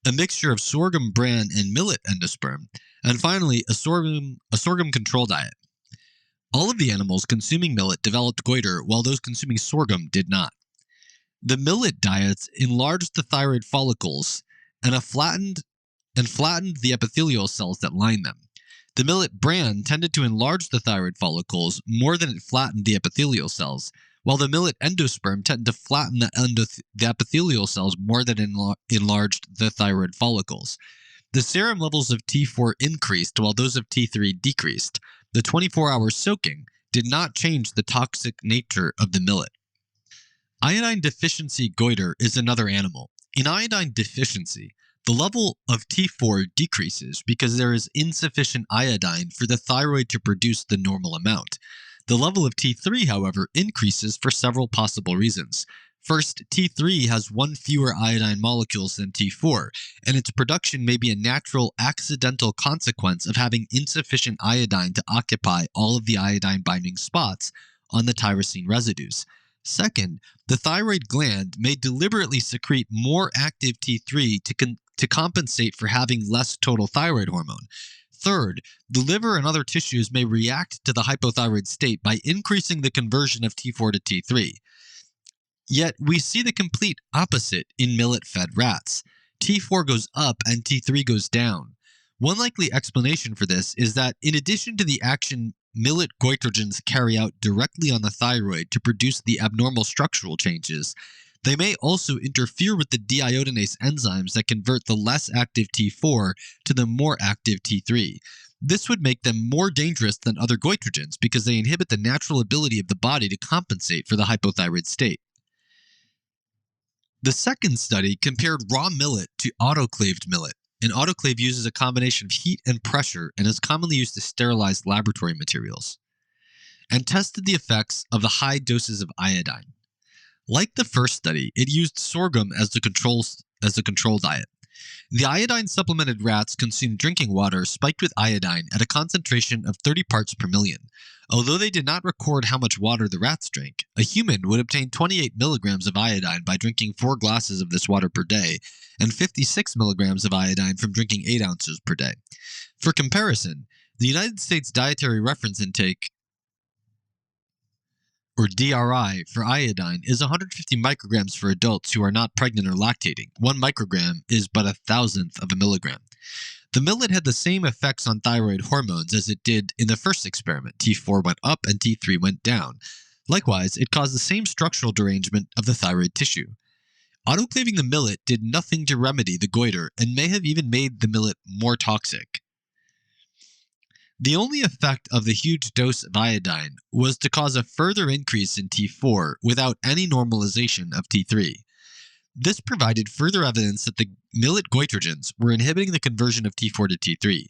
a mixture of sorghum bran and millet endosperm, and finally a sorghum control diet. All of the animals consuming millet developed goiter, while those consuming sorghum did not. The millet diets enlarged the thyroid follicles, and a flattened and flattened the epithelial cells that line them. The millet bran tended to enlarge the thyroid follicles more than it flattened the epithelial cells, while the millet endosperm tended to flatten the epithelial cells more than enlarged the thyroid follicles. The serum levels of T4 increased while those of T3 decreased. The 24-hour soaking did not change the toxic nature of the millet. Iodine deficiency goiter is another animal. In iodine deficiency, the level of T4 decreases because there is insufficient iodine for the thyroid to produce the normal amount. The level of T3, however, increases for several possible reasons. First, T3 has one fewer iodine molecules than T4, and its production may be a natural accidental consequence of having insufficient iodine to occupy all of the iodine-binding spots on the tyrosine residues. Second, the thyroid gland may deliberately secrete more active T3 to compensate for having less total thyroid hormone. Third, the liver and other tissues may react to the hypothyroid state by increasing the conversion of T4 to T3. Yet, we see the complete opposite in millet-fed rats. T4 goes up and T3 goes down. One likely explanation for this is that in addition to the action millet goitrogens carry out directly on the thyroid to produce the abnormal structural changes, they may also interfere with the deiodinase enzymes that convert the less active T4 to the more active T3. This would make them more dangerous than other goitrogens because they inhibit the natural ability of the body to compensate for the hypothyroid state. The second study compared raw millet to autoclaved millet. An autoclave uses a combination of heat and pressure and is commonly used to sterilize laboratory materials, and tested the effects of the high doses of iodine. Like the first study, it used sorghum as the control diet. The iodine-supplemented rats consumed drinking water spiked with iodine at a concentration of 30 parts per million. Although they did not record how much water the rats drank, a human would obtain 28 milligrams of iodine by drinking 4 glasses of this water per day, and 56 milligrams of iodine from drinking 8 ounces per day. For comparison, the United States Dietary Reference Intake, or DRI, for iodine is 150 micrograms for adults who are not pregnant or lactating. 1 microgram is but 1,000th of a milligram. The millet had the same effects on thyroid hormones as it did in the first experiment. T4 went up and T3 went down. Likewise, it caused the same structural derangement of the thyroid tissue. Autoclaving the millet did nothing to remedy the goiter and may have even made the millet more toxic. The only effect of the huge dose of iodine was to cause a further increase in T4 without any normalization of T3. This provided further evidence that the millet goitrogens were inhibiting the conversion of T4 to T3.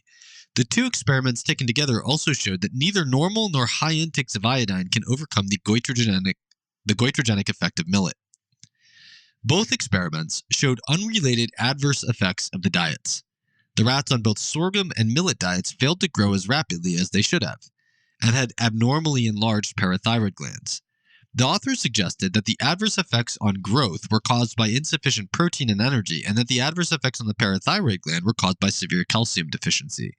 The two experiments taken together also showed that neither normal nor high intakes of iodine can overcome the goitrogenic effect of millet. Both experiments showed unrelated adverse effects of the diets. The rats on both sorghum and millet diets failed to grow as rapidly as they should have, and had abnormally enlarged parathyroid glands. The authors suggested that the adverse effects on growth were caused by insufficient protein and energy, and that the adverse effects on the parathyroid gland were caused by severe calcium deficiency.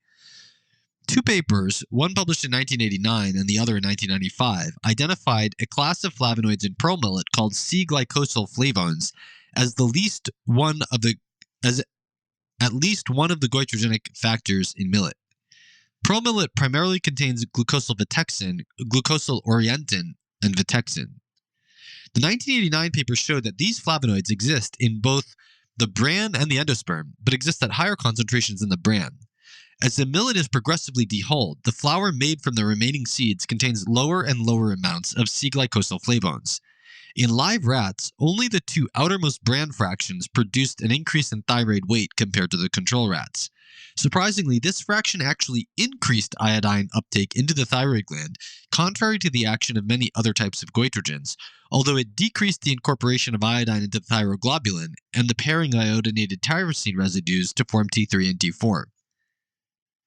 Two papers, one published in 1989 and the other in 1995, identified a class of flavonoids in pearl millet called C-glycosyl flavones as at least one of the goitrogenic factors in millet. Pearl millet primarily contains glucosylvitexin, glucosyl-orientin, and vitexin. The 1989 paper showed that these flavonoids exist in both the bran and the endosperm, but exist at higher concentrations in the bran. As the millet is progressively dehulled, the flour made from the remaining seeds contains lower and lower amounts of C-glycosyl flavones. In live rats, only the 2 outermost bran fractions produced an increase in thyroid weight compared to the control rats. Surprisingly, this fraction actually increased iodine uptake into the thyroid gland, contrary to the action of many other types of goitrogens, although it decreased the incorporation of iodine into the thyroglobulin and the pairing iodinated tyrosine residues to form T3 and T4.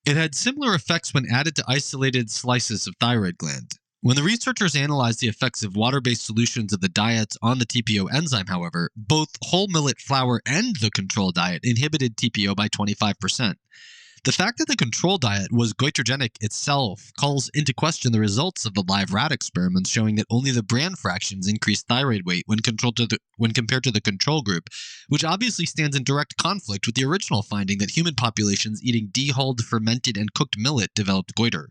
It had similar effects when added to isolated slices of thyroid gland. When the researchers analyzed the effects of water-based solutions of the diets on the TPO enzyme, however, both whole millet flour and the control diet inhibited TPO by 25%. The fact that the control diet was goitrogenic itself calls into question the results of the live rat experiments showing that only the bran fractions increased thyroid weight when compared to the control group, which obviously stands in direct conflict with the original finding that human populations eating dehulled, fermented, and cooked millet developed goiter.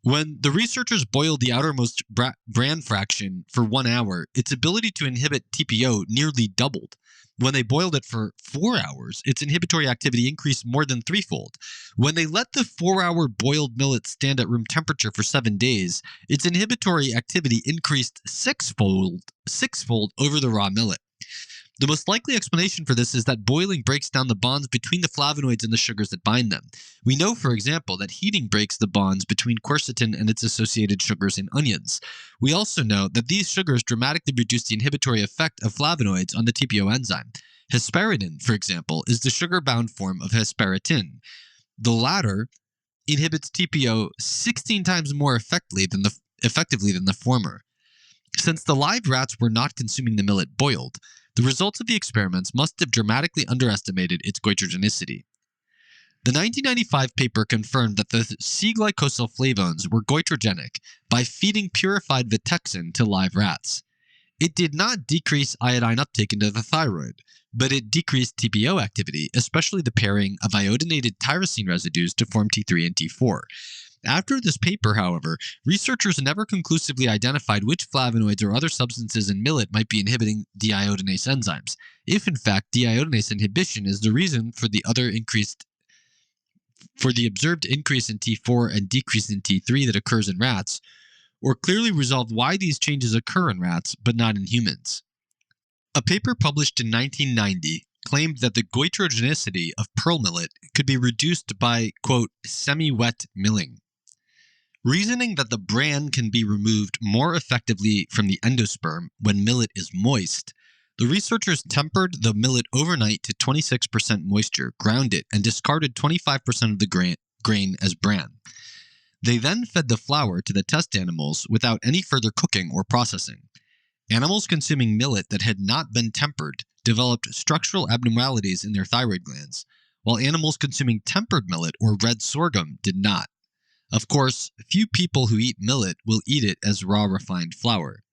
When the researchers boiled the outermost bran fraction for 1 hour, its ability to inhibit TPO nearly doubled. When they boiled it for 4 hours, its inhibitory activity increased more than threefold. When they let the 4-hour boiled millet stand at room temperature for 7 days, its inhibitory activity increased sixfold over the raw millet. The most likely explanation for this is that boiling breaks down the bonds between the flavonoids and the sugars that bind them. We know, for example, that heating breaks the bonds between quercetin and its associated sugars in onions. We also know that these sugars dramatically reduce the inhibitory effect of flavonoids on the TPO enzyme. Hesperidin, for example, is the sugar-bound form of hesperitin. The latter inhibits TPO 16 times more effectively than the former. Since the live rats were not consuming the millet boiled, the results of the experiments must have dramatically underestimated its goitrogenicity. The 1995 paper confirmed that the C-glycosylflavones were goitrogenic by feeding purified Vitexin to live rats. It did not decrease iodine uptake into the thyroid, but it decreased TPO activity, especially the pairing of iodinated tyrosine residues to form T3 and T4. After this paper, however, researchers never conclusively identified which flavonoids or other substances in millet might be inhibiting deiodinase enzymes, if in fact deiodinase inhibition is the reason for the observed increase in T4 and decrease in T3 that occurs in rats, or clearly resolved why these changes occur in rats but not in humans. A paper published in 1990 claimed that the goitrogenicity of pearl millet could be reduced by, quote, semi-wet milling. Reasoning that the bran can be removed more effectively from the endosperm when millet is moist, the researchers tempered the millet overnight to 26% moisture, ground it, and discarded 25% of the grain as bran. They then fed the flour to the test animals without any further cooking or processing. Animals consuming millet that had not been tempered developed structural abnormalities in their thyroid glands, while animals consuming tempered millet or red sorghum did not. Of course, few people who eat millet will eat it as raw refined flour.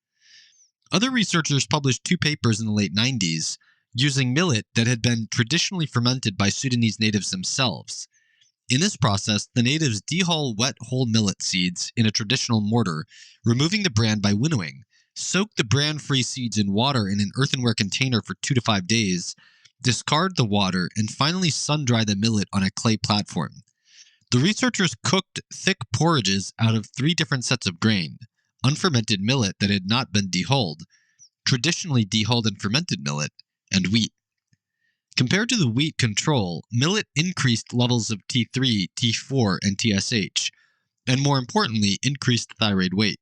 Other researchers published 2 papers in the late 90s using millet that had been traditionally fermented by Sudanese natives themselves. In this process, the natives dehull wet whole millet seeds in a traditional mortar, removing the bran by winnowing, soak the bran-free seeds in water in an earthenware container for 2 to 5 days, discard the water, and finally sun-dry the millet on a clay platform. The researchers cooked thick porridges out of 3 different sets of grain: unfermented millet that had not been dehulled, traditionally dehulled and fermented millet, and wheat. Compared to the wheat control, millet increased levels of T3, T4, and TSH, and more importantly, increased thyroid weight.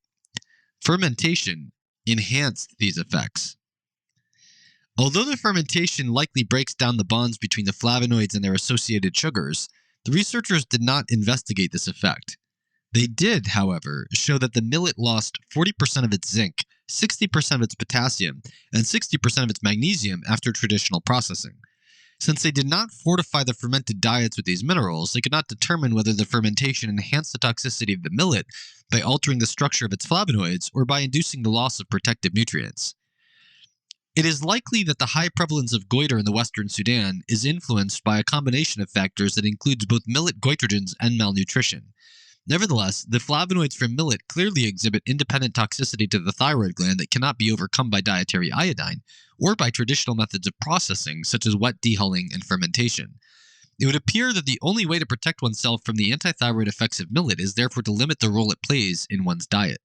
Fermentation enhanced these effects. Although the fermentation likely breaks down the bonds between the flavonoids and their associated sugars, the researchers did not investigate this effect. They did, however, show that the millet lost 40% of its zinc, 60% of its potassium, and 60% of its magnesium after traditional processing. Since they did not fortify the fermented diets with these minerals, they could not determine whether the fermentation enhanced the toxicity of the millet by altering the structure of its flavonoids or by inducing the loss of protective nutrients. It is likely that the high prevalence of goiter in the Western Sudan is influenced by a combination of factors that includes both millet goitrogens and malnutrition. Nevertheless, the flavonoids from millet clearly exhibit independent toxicity to the thyroid gland that cannot be overcome by dietary iodine or by traditional methods of processing, such as wet dehulling and fermentation. It would appear that the only way to protect oneself from the antithyroid effects of millet is therefore to limit the role it plays in one's diet.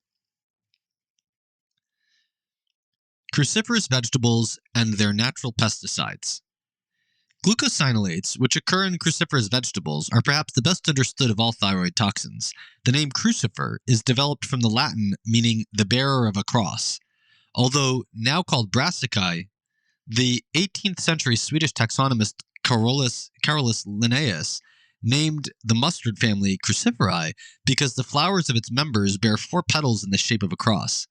Cruciferous vegetables and their natural pesticides. Glucosinolates, which occur in cruciferous vegetables, are perhaps the best understood of all thyroid toxins. The name crucifer is developed from the Latin meaning the bearer of a cross. Although now called brassicae, the 18th century Swedish taxonomist Carolus Linnaeus named the mustard family Cruciferae because the flowers of its members bear 4 petals in the shape of a cross.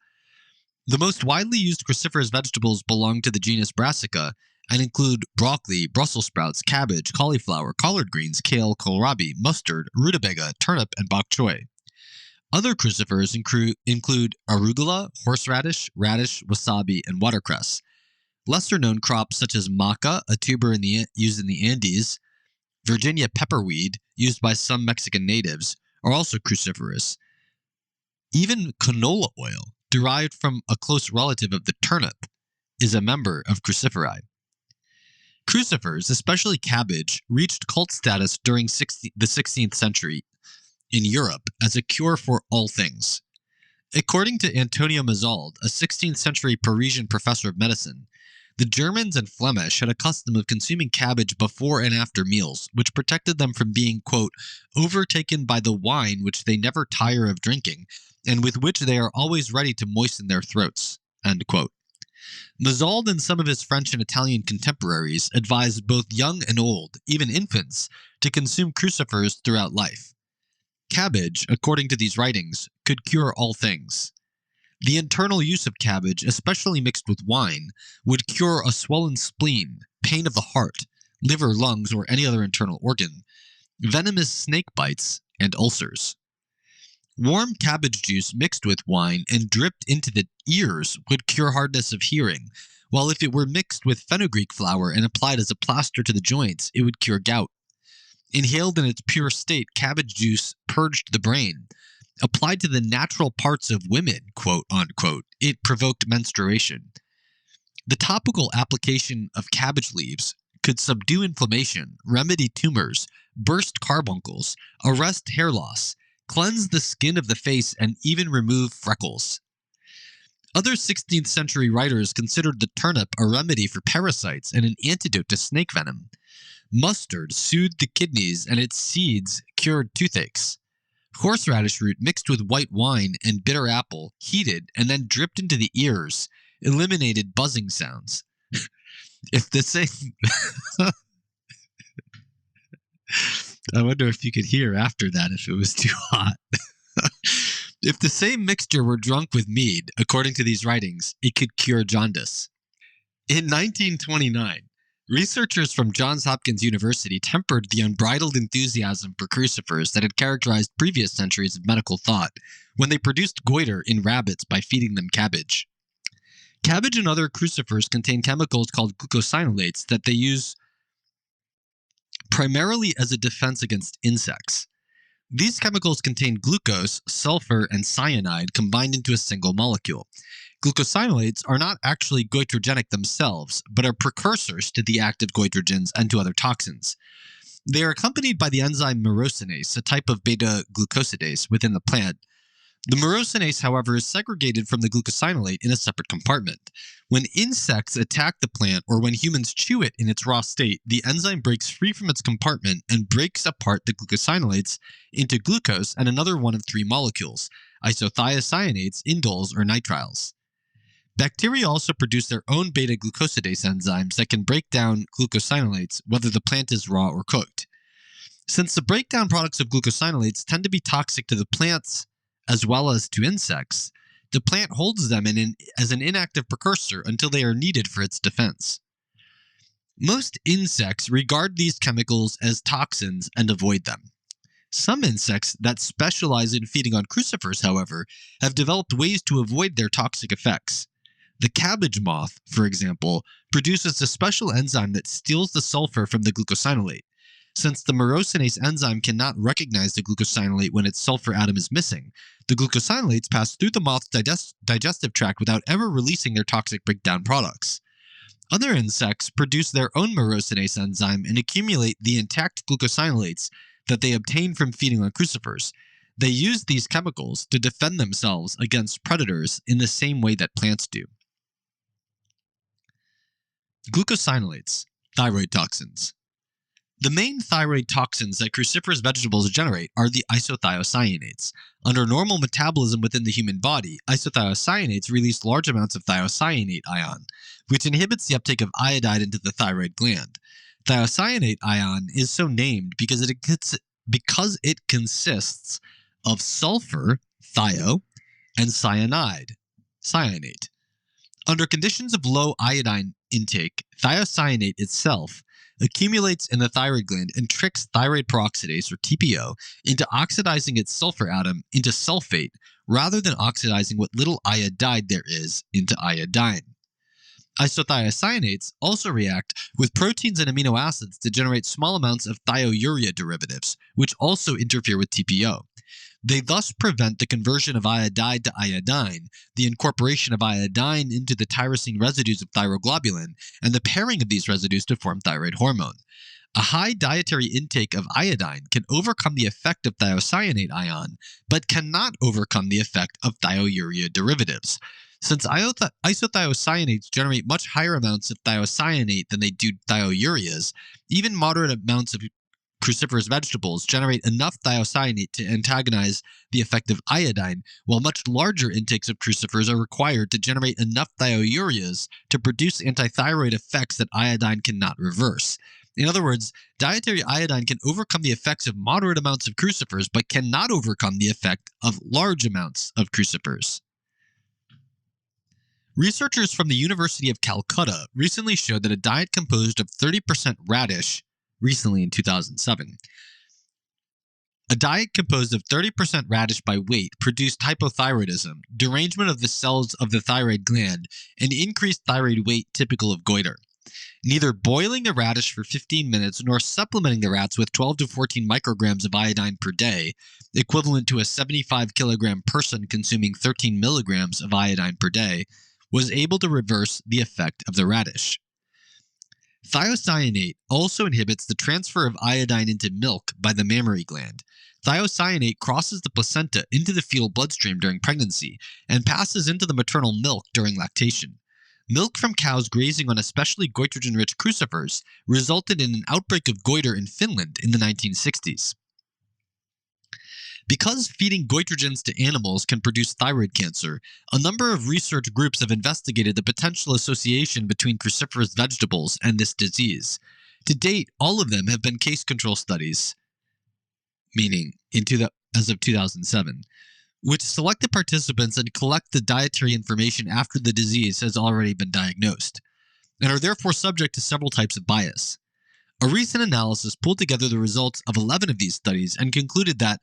The most widely used cruciferous vegetables belong to the genus Brassica, and include broccoli, Brussels sprouts, cabbage, cauliflower, collard greens, kale, kohlrabi, mustard, rutabaga, turnip, and bok choy. Other crucifers include arugula, horseradish, radish, wasabi, and watercress. Lesser-known crops such as maca, a tuber used in the Andes, Virginia pepperweed, used by some Mexican natives, are also cruciferous. Even canola oil, derived from a close relative of the turnip, is a member of cruciferi. Crucifers, especially cabbage, reached cult status during the 16th century in Europe as a cure for all things. According to Antonio Mazald, a 16th century Parisian professor of medicine, the Germans and Flemish had a custom of consuming cabbage before and after meals, which protected them from being, quote, overtaken by the wine which they never tire of drinking, and with which they are always ready to moisten their throats, end quote. Mazald and some of his French and Italian contemporaries advised both young and old, even infants, to consume crucifers throughout life. Cabbage, according to these writings, could cure all things. The internal use of cabbage, especially mixed with wine, would cure a swollen spleen, pain of the heart, liver, lungs, or any other internal organ, venomous snake bites, and ulcers. Warm cabbage juice mixed with wine and dripped into the ears would cure hardness of hearing, while if it were mixed with fenugreek flour and applied as a plaster to the joints, it would cure gout. Inhaled in its pure state, cabbage juice purged the brain. Applied to the natural parts of women, quote unquote, it provoked menstruation. The topical application of cabbage leaves could subdue inflammation, remedy tumors, burst carbuncles, arrest hair loss, cleanse the skin of the face, and even remove freckles. Other 16th century writers considered the turnip a remedy for parasites and an antidote to snake venom. Mustard soothed the kidneys, and its seeds cured toothaches. Horseradish root mixed with white wine and bitter apple, heated and then dripped into the ears, eliminated buzzing sounds. If the same... I wonder if you could hear after that if it was too hot. If the same mixture were drunk with mead, according to these writings, it could cure jaundice. In 1929, researchers from Johns Hopkins University tempered the unbridled enthusiasm for crucifers that had characterized previous centuries of medical thought when they produced goiter in rabbits by feeding them cabbage. Cabbage and other crucifers contain chemicals called glucosinolates that they use primarily as a defense against insects. These chemicals contain glucose, sulfur, and cyanide combined into a single molecule. Glucosinolates are not actually goitrogenic themselves, but are precursors to the active goitrogens and to other toxins. They are accompanied by the enzyme myrosinase, a type of beta-glucosidase within the plant. The myrosinase, however, is segregated from the glucosinolate in a separate compartment. When insects attack the plant or when humans chew it in its raw state, the enzyme breaks free from its compartment and breaks apart the glucosinolates into glucose and another one of three molecules, isothiocyanates, indoles, or nitriles. Bacteria also produce their own beta-glucosidase enzymes that can break down glucosinolates whether the plant is raw or cooked. Since the breakdown products of glucosinolates tend to be toxic to the plants as well as to insects, the plant holds them as an inactive precursor until they are needed for its defense. Most insects regard these chemicals as toxins and avoid them. Some insects that specialize in feeding on crucifers, however, have developed ways to avoid their toxic effects. The cabbage moth, for example, produces a special enzyme that steals the sulfur from the glucosinolate. Since the myrosinase enzyme cannot recognize the glucosinolate when its sulfur atom is missing, the glucosinolates pass through the moth's digestive tract without ever releasing their toxic breakdown products. Other insects produce their own myrosinase enzyme and accumulate the intact glucosinolates that they obtain from feeding on crucifers. They use these chemicals to defend themselves against predators in the same way that plants do. Glucosinolates, thyroid toxins. The main thyroid toxins that cruciferous vegetables generate are the isothiocyanates. Under normal metabolism within the human body, isothiocyanates release large amounts of thiocyanate ion, which inhibits the uptake of iodide into the thyroid gland. Thiocyanate ion is so named because it consists of sulfur, thio, and cyanide, cyanate. Under conditions of low iodine intake, thiocyanate itself accumulates in the thyroid gland and tricks thyroid peroxidase, or TPO, into oxidizing its sulfur atom into sulfate rather than oxidizing what little iodide there is into iodine. Isothiocyanates also react with proteins and amino acids to generate small amounts of thiourea derivatives, which also interfere with TPO. They thus prevent the conversion of iodide to iodine, the incorporation of iodine into the tyrosine residues of thyroglobulin, and the pairing of these residues to form thyroid hormone. A high dietary intake of iodine can overcome the effect of thiocyanate ion, but cannot overcome the effect of thiourea derivatives. Since isothiocyanates generate much higher amounts of thiocyanate than they do thioureas, even moderate amounts of cruciferous vegetables generate enough thiocyanate to antagonize the effect of iodine, while much larger intakes of crucifers are required to generate enough thioureas to produce antithyroid effects that iodine cannot reverse. In other words, dietary iodine can overcome the effects of moderate amounts of crucifers, but cannot overcome the effect of large amounts of crucifers. Researchers from the University of Calcutta recently showed that a diet composed of 30% radish, recently in 2007, a diet composed of 30% radish by weight produced hypothyroidism, derangement of the cells of the thyroid gland, and increased thyroid weight typical of goiter. Neither boiling the radish for 15 minutes nor supplementing the rats with 12 to 14 micrograms of iodine per day, equivalent to a 75 kilogram person consuming 13 milligrams of iodine per day, was able to reverse the effect of the radish. Thiocyanate also inhibits the transfer of iodine into milk by the mammary gland. Thiocyanate crosses the placenta into the fetal bloodstream during pregnancy and passes into the maternal milk during lactation. Milk from cows grazing on especially goitrogen-rich crucifers resulted in an outbreak of goiter in Finland in the 1960s. Because feeding goitrogens to animals can produce thyroid cancer, a number of research groups have investigated the potential association between cruciferous vegetables and this disease. To date, all of them have been case control studies, meaning as of 2007, which select the participants and collect the dietary information after the disease has already been diagnosed, and are therefore subject to several types of bias. A recent analysis pulled together the results of 11 of these studies and concluded that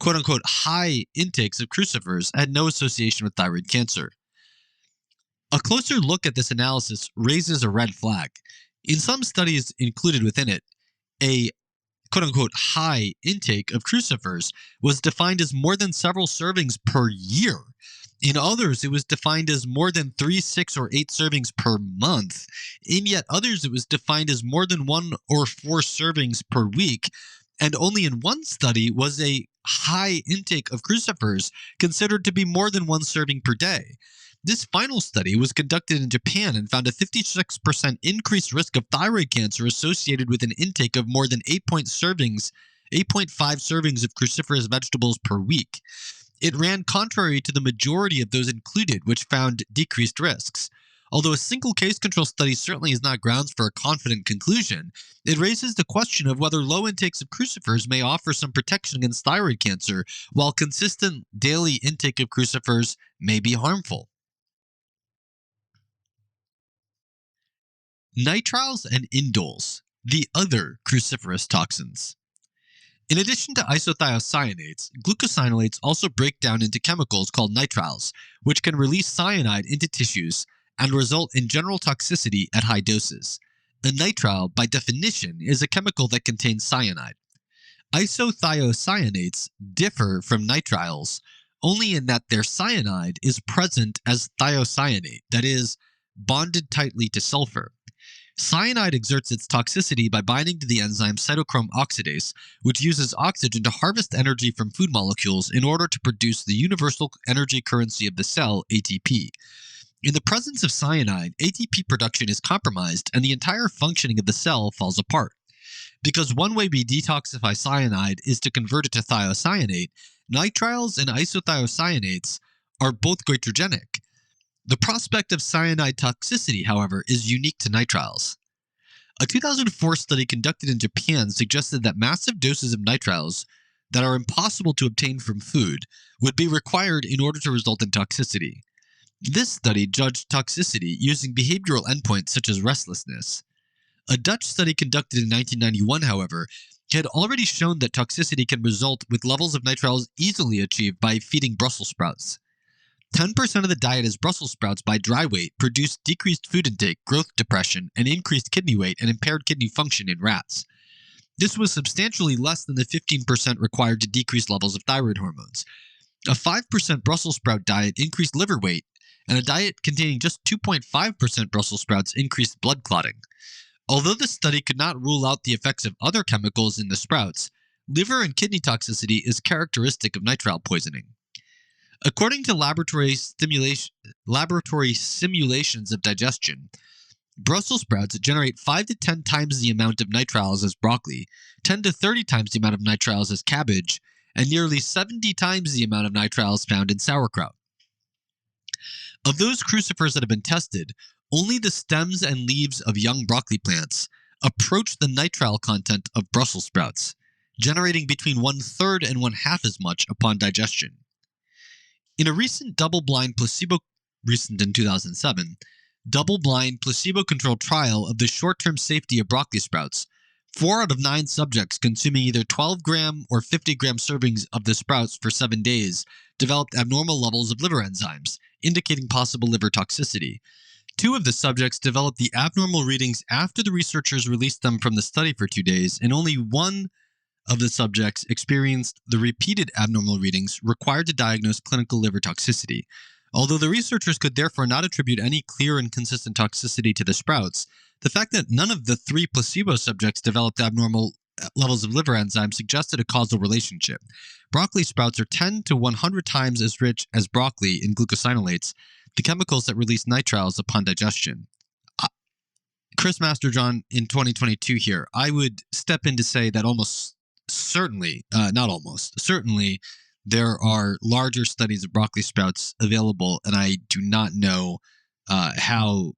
quote-unquote high intakes of crucifers had no association with thyroid cancer. A closer look at this analysis raises a red flag. In some studies included within it, a quote-unquote high intake of crucifers was defined as more than several servings per year. In others, it was defined as more than 3, 6, or 8 servings per month. In yet others, it was defined as more than 1 or 4 servings per week. And only in one study was a high intake of crucifers considered to be more than 1 serving per day. This final study was conducted in Japan and found a 56% increased risk of thyroid cancer associated with an intake of more than 8.5 servings of cruciferous vegetables per week. It ran contrary to the majority of those included, which found decreased risks. Although a single case control study certainly is not grounds for a confident conclusion, it raises the question of whether low intakes of crucifers may offer some protection against thyroid cancer, while consistent daily intake of crucifers may be harmful. Nitriles and indoles, the other cruciferous toxins. In addition to isothiocyanates, glucosinolates also break down into chemicals called nitriles, which can release cyanide into tissues and result in general toxicity at high doses. A nitrile, by definition, is a chemical that contains cyanide. Isothiocyanates differ from nitriles only in that their cyanide is present as thiocyanate, that is, bonded tightly to sulfur. Cyanide exerts its toxicity by binding to the enzyme cytochrome oxidase, which uses oxygen to harvest energy from food molecules in order to produce the universal energy currency of the cell, ATP. In the presence of cyanide, ATP production is compromised and the entire functioning of the cell falls apart. Because one way we detoxify cyanide is to convert it to thiocyanate, nitriles and isothiocyanates are both goitrogenic. The prospect of cyanide toxicity, however, is unique to nitriles. A 2004 study conducted in Japan suggested that massive doses of nitriles that are impossible to obtain from food would be required in order to result in toxicity. This study judged toxicity using behavioral endpoints such as restlessness. A Dutch study conducted in 1991, however, had already shown that toxicity can result with levels of nitriles easily achieved by feeding Brussels sprouts. 10% of the diet as Brussels sprouts by dry weight produced decreased food intake, growth depression, and increased kidney weight and impaired kidney function in rats. This was substantially less than the 15% required to decrease levels of thyroid hormones. A 5% Brussels sprout diet increased liver weight, and a diet containing just 2.5% Brussels sprouts increased blood clotting. Although the study could not rule out the effects of other chemicals in the sprouts, liver and kidney toxicity is characteristic of nitrile poisoning. According to laboratory simulations of digestion, Brussels sprouts generate 5 to 10 times the amount of nitriles as broccoli, 10 to 30 times the amount of nitriles as cabbage, and nearly 70 times the amount of nitriles found in sauerkraut. Of those crucifers that have been tested, only the stems and leaves of young broccoli plants approach the nitrile content of Brussels sprouts, generating between 1/3 and 1/2 as much upon digestion. In a recent double-blind in 2007, double-blind placebo-controlled trial of the short-term safety of broccoli sprouts, 4 out of 9 subjects consuming either 12-gram or 50-gram servings of the sprouts for 7 days developed abnormal levels of liver enzymes, indicating possible liver toxicity. 2 of the subjects developed the abnormal readings after the researchers released them from the study for 2 days, and only 1 of the subjects experienced the repeated abnormal readings required to diagnose clinical liver toxicity. Although the researchers could therefore not attribute any clear and consistent toxicity to the sprouts, the fact that none of the 3 placebo subjects developed abnormal levels of liver enzymes suggested a causal relationship. Broccoli sprouts are 10 to 100 times as rich as broccoli in glucosinolates, the chemicals that release nitriles upon digestion. Chris Masterjohn in 2022 here, I would step in to say that certainly, there are larger studies of broccoli sprouts available, and I do not know how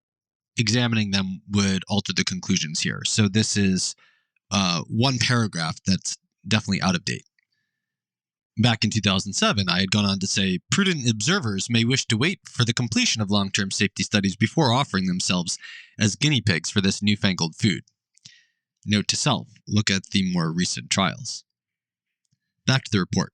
examining them would alter the conclusions here. So this is one paragraph that's definitely out of date. Back in 2007, I had gone on to say, prudent observers may wish to wait for the completion of long-term safety studies before offering themselves as guinea pigs for this newfangled food. Note to self, look at the more recent trials. Back to the report.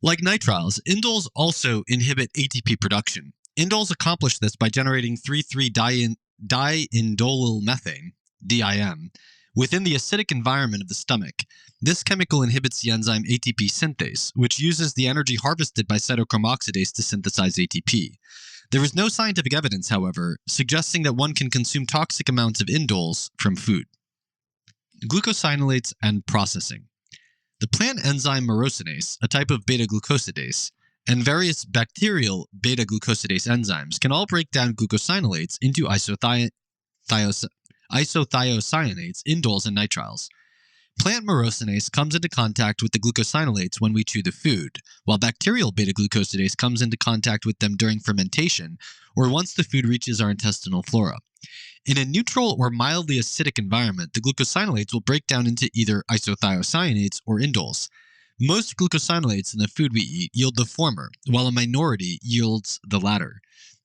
Like nitriles, indoles also inhibit ATP production. Indoles accomplish this by generating 3,3-diindolyl methane, DIM, within the acidic environment of the stomach. This chemical inhibits the enzyme ATP synthase, which uses the energy harvested by cytochrome oxidase to synthesize ATP. There is no scientific evidence, however, suggesting that one can consume toxic amounts of indoles from food. Glucosinolates and processing. The plant enzyme myrosinase, a type of beta-glucosidase, and various bacterial beta-glucosidase enzymes can all break down glucosinolates into isothiocyanates, indoles, and nitriles. Plant myrosinase comes into contact with the glucosinolates when we chew the food, while bacterial beta-glucosidase comes into contact with them during fermentation or once the food reaches our intestinal flora. In a neutral or mildly acidic environment, the glucosinolates will break down into either isothiocyanates or indoles. Most glucosinolates in the food we eat yield the former, while a minority yields the latter.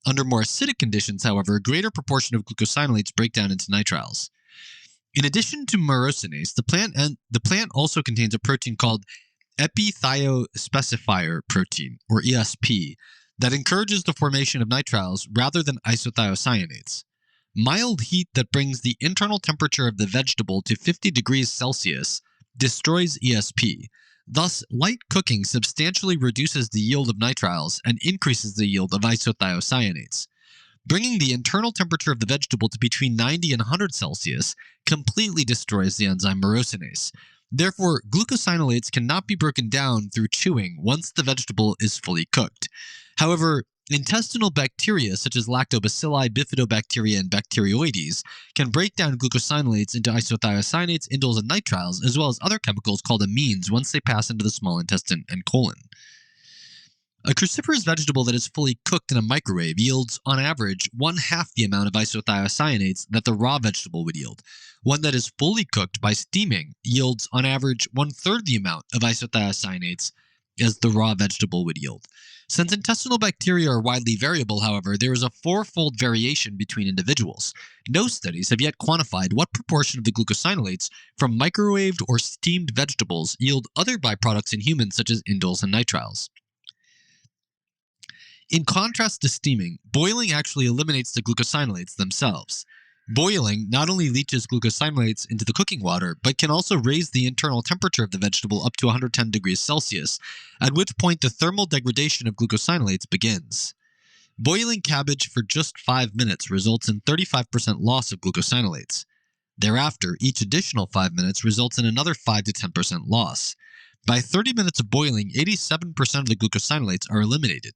Under more acidic conditions, however, a greater proportion of glucosinolates break down into nitriles. In addition to myrosinase, the plant also contains a protein called epithiospecifier protein, or ESP, that encourages the formation of nitriles rather than isothiocyanates. Mild heat that brings the internal temperature of the vegetable to 50 degrees Celsius destroys ESP. Thus, light cooking substantially reduces the yield of nitriles and increases the yield of isothiocyanates. Bringing the internal temperature of the vegetable to between 90 and 100 Celsius completely destroys the enzyme myrosinase. Therefore, glucosinolates cannot be broken down through chewing once the vegetable is fully cooked. However, intestinal bacteria such as lactobacilli, bifidobacteria, and bacteroides can break down glucosinolates into isothiocyanates, indoles, and nitriles, as well as other chemicals called amines once they pass into the small intestine and colon. A cruciferous vegetable that is fully cooked in a microwave yields, on average, 1/2 the amount of isothiocyanates that the raw vegetable would yield. One that is fully cooked by steaming yields, on average, 1/3 the amount of isothiocyanates as the raw vegetable would yield. Since intestinal bacteria are widely variable, however, there is a fourfold variation between individuals. No studies have yet quantified what proportion of the glucosinolates from microwaved or steamed vegetables yield other byproducts in humans such as indoles and nitriles. In contrast to steaming, boiling actually eliminates the glucosinolates themselves. Boiling not only leaches glucosinolates into the cooking water, but can also raise the internal temperature of the vegetable up to 110 degrees Celsius, at which point the thermal degradation of glucosinolates begins. Boiling cabbage for just 5 minutes results in 35% loss of glucosinolates. Thereafter, each additional 5 minutes results in another 5 to 10% loss. By 30 minutes of boiling, 87% of the glucosinolates are eliminated.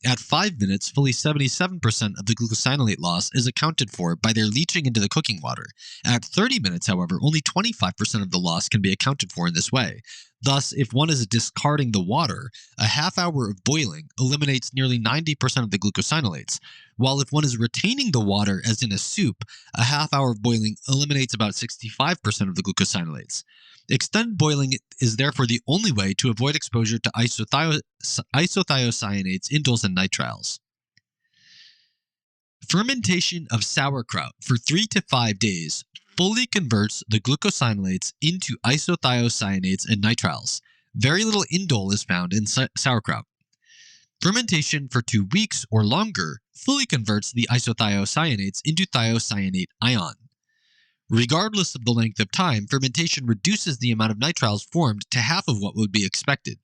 At 5 minutes, fully 77% of the glucosinolate loss is accounted for by their leaching into the cooking water. At 30 minutes, however, only 25% of the loss can be accounted for in this way. Thus, if one is discarding the water, a half hour of boiling eliminates nearly 90% of the glucosinolates, while if one is retaining the water as in a soup, a half hour of boiling eliminates about 65% of the glucosinolates. Extended boiling is therefore the only way to avoid exposure to isothiocyanates, indoles, and nitriles. Fermentation of sauerkraut for 3 to 5 days fully converts the glucosinolates into isothiocyanates and nitriles. Very little indole is found in sauerkraut. Fermentation for 2 weeks or longer fully converts the isothiocyanates into thiocyanate ion. Regardless of the length of time, fermentation reduces the amount of nitriles formed to half of what would be expected.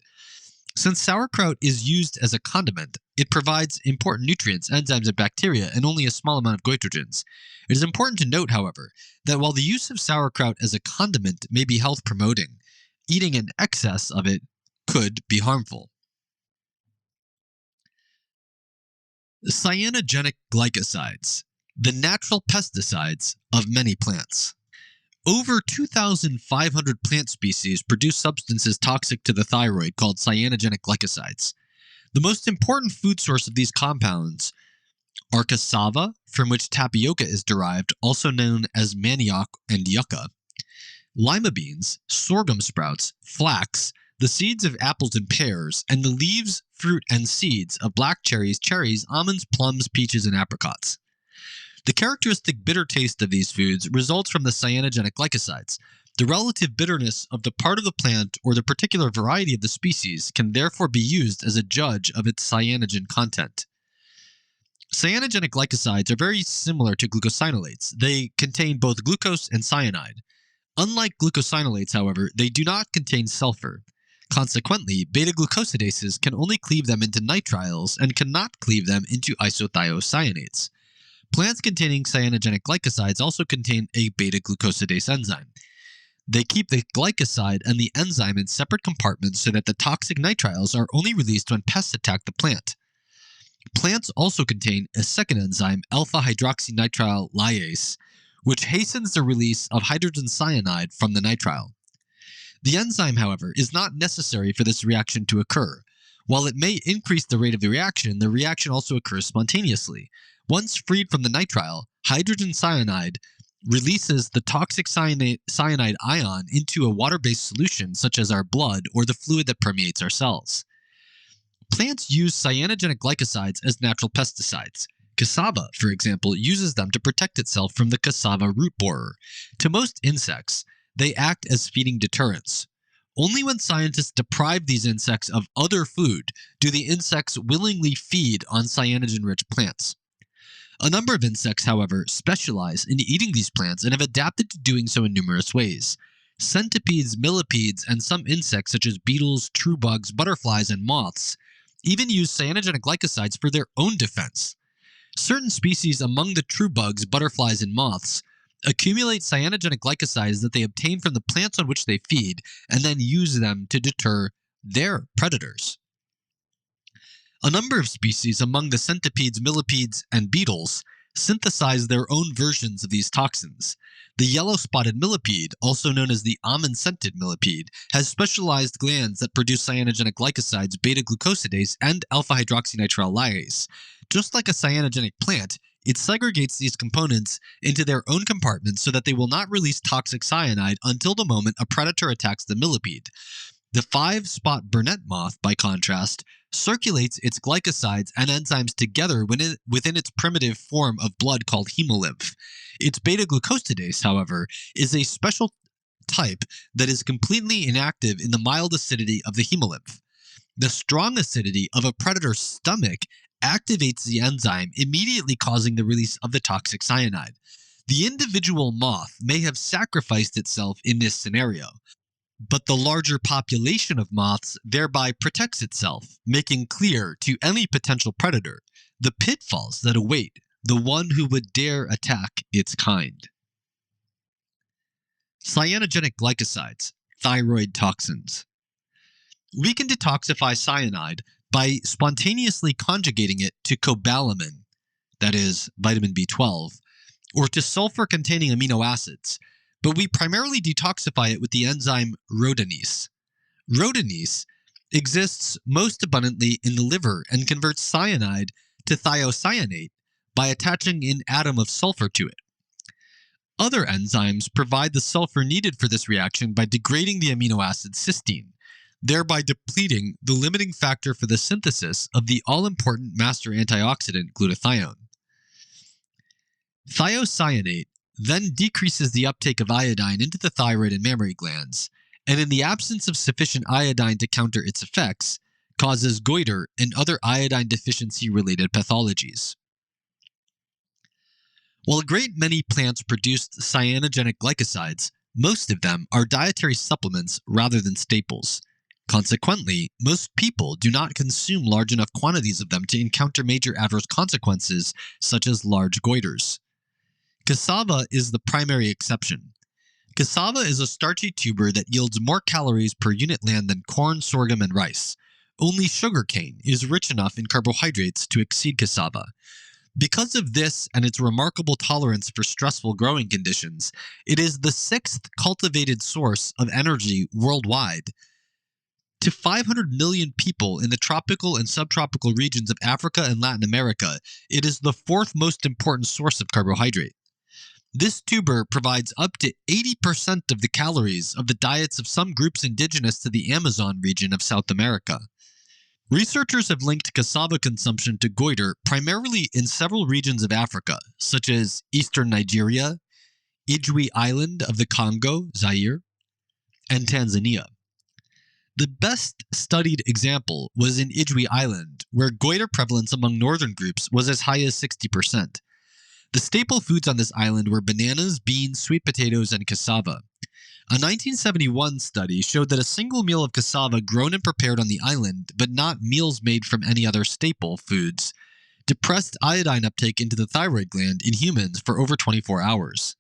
Since sauerkraut is used as a condiment, it provides important nutrients, enzymes, and bacteria, and only a small amount of goitrogens. It is important to note, however, that while the use of sauerkraut as a condiment may be health-promoting, eating an excess of it could be harmful. Cyanogenic glycosides, the natural pesticides of many plants. Over 2,500 plant species produce substances toxic to the thyroid called cyanogenic glycosides. The most important food source of these compounds are cassava, from which tapioca is derived, also known as manioc and yucca, lima beans, sorghum sprouts, flax, the seeds of apples and pears, and the leaves, fruit, and seeds of black cherries, almonds, plums, peaches, and apricots. The characteristic bitter taste of these foods results from the cyanogenic glycosides. The relative bitterness of the part of the plant or the particular variety of the species can therefore be used as a judge of its cyanogen content. Cyanogenic glycosides are very similar to glucosinolates. They contain both glucose and cyanide. Unlike glucosinolates, however, they do not contain sulfur. Consequently, beta-glucosidases can only cleave them into nitriles and cannot cleave them into isothiocyanates. Plants containing cyanogenic glycosides also contain a beta-glucosidase enzyme. They keep the glycoside and the enzyme in separate compartments so that the toxic nitriles are only released when pests attack the plant. Plants also contain a second enzyme, alpha-hydroxynitrile lyase, which hastens the release of hydrogen cyanide from the nitrile. The enzyme, however, is not necessary for this reaction to occur. While it may increase the rate of the reaction also occurs spontaneously. Once freed from the nitrile, hydrogen cyanide releases the toxic cyanide ion into a water-based solution such as our blood or the fluid that permeates our cells. Plants use cyanogenic glycosides as natural pesticides. Cassava, for example, uses them to protect itself from the cassava root borer. To most insects, they act as feeding deterrents. Only when scientists deprive these insects of other food do the insects willingly feed on cyanogen-rich plants. A number of insects, however, specialize in eating these plants and have adapted to doing so in numerous ways. Centipedes, millipedes, and some insects such as beetles, true bugs, butterflies, and moths even use cyanogenic glycosides for their own defense. Certain species among the true bugs, butterflies, and moths accumulate cyanogenic glycosides that they obtain from the plants on which they feed and then use them to deter their predators. A number of species among the centipedes, millipedes, and beetles synthesize their own versions of these toxins. The yellow-spotted millipede, also known as the almond-scented millipede, has specialized glands that produce cyanogenic glycosides, beta-glucosidase, and alpha-hydroxynitrile lyase. Just like a cyanogenic plant, it segregates these components into their own compartments so that they will not release toxic cyanide until the moment a predator attacks the millipede. The 5-spot burnet moth, by contrast, circulates its glycosides and enzymes together within its primitive form of blood called hemolymph. Its beta-glucosidase, however, is a special type that is completely inactive in the mild acidity of the hemolymph. The strong acidity of a predator's stomach activates the enzyme, immediately causing the release of the toxic cyanide. The individual moth may have sacrificed itself in this scenario, but the larger population of moths thereby protects itself, making clear to any potential predator the pitfalls that await the one who would dare attack its kind. Cyanogenic glycosides, thyroid toxins. We can detoxify cyanide by spontaneously conjugating it to cobalamin, that is, vitamin B12, or to sulfur-containing amino acids, but we primarily detoxify it with the enzyme rhodinase. Rhodinase exists most abundantly in the liver and converts cyanide to thiocyanate by attaching an atom of sulfur to it. Other enzymes provide the sulfur needed for this reaction by degrading the amino acid cysteine, thereby depleting the limiting factor for the synthesis of the all-important master antioxidant glutathione. Thiocyanate then decreases the uptake of iodine into the thyroid and mammary glands, and in the absence of sufficient iodine to counter its effects, causes goiter and other iodine deficiency-related pathologies. While a great many plants produce cyanogenic glycosides, most of them are dietary supplements rather than staples. Consequently, most people do not consume large enough quantities of them to encounter major adverse consequences, such as large goiters. Cassava is the primary exception. Cassava is a starchy tuber that yields more calories per unit land than corn, sorghum, and rice. Only sugarcane is rich enough in carbohydrates to exceed cassava. Because of this and its remarkable tolerance for stressful growing conditions, it is the 6th cultivated source of energy worldwide. To 500 million people in the tropical and subtropical regions of Africa and Latin America, it is the 4th most important source of carbohydrate. This tuber provides up to 80% of the calories of the diets of some groups indigenous to the Amazon region of South America. Researchers have linked cassava consumption to goiter primarily in several regions of Africa, such as eastern Nigeria, Ijwi Island of the Congo, Zaire, and Tanzania. The best studied example was in Ijwi Island, where goiter prevalence among northern groups was as high as 60%. The staple foods on this island were bananas, beans, sweet potatoes, and cassava. A 1971 study showed that a single meal of cassava grown and prepared on the island, but not meals made from any other staple foods, depressed iodine uptake into the thyroid gland in humans for over 24 hours.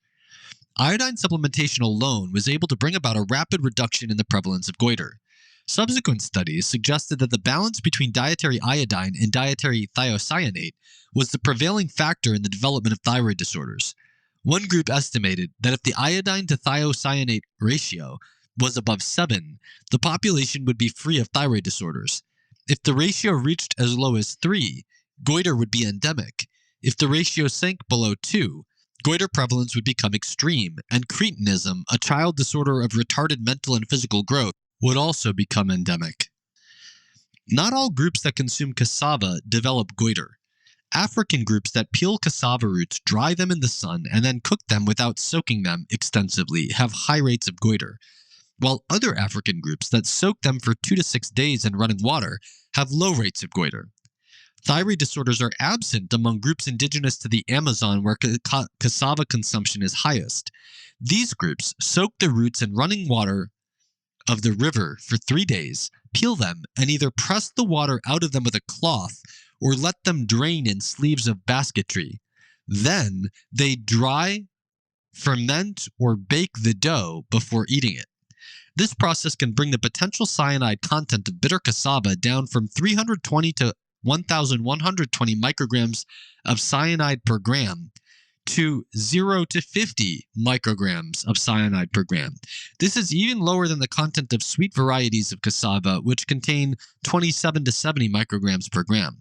Iodine supplementation alone was able to bring about a rapid reduction in the prevalence of goiter. Subsequent studies suggested that the balance between dietary iodine and dietary thiocyanate was the prevailing factor in the development of thyroid disorders. One group estimated that if the iodine to thiocyanate ratio was above 7, the population would be free of thyroid disorders. If the ratio reached as low as 3, goiter would be endemic. If the ratio sank below 2, goiter prevalence would become extreme, and cretinism, a child disorder of retarded mental and physical growth, would also become endemic. Not all groups that consume cassava develop goiter. African groups that peel cassava roots, dry them in the sun, and then cook them without soaking them extensively have high rates of goiter, while other African groups that soak them for 2 to 6 days in running water have low rates of goiter. Thyroid disorders are absent among groups indigenous to the Amazon where cassava consumption is highest. These groups soak the roots in running water of the river for 3 days, peel them, and either press the water out of them with a cloth or let them drain in sleeves of basketry. Then they dry, ferment, or bake the dough before eating it. This process can bring the potential cyanide content of bitter cassava down from 320 to 1,120 micrograms of cyanide per gram to 0 to 50 micrograms of cyanide per gram. This is even lower than the content of sweet varieties of cassava, which contain 27 to 70 micrograms per gram.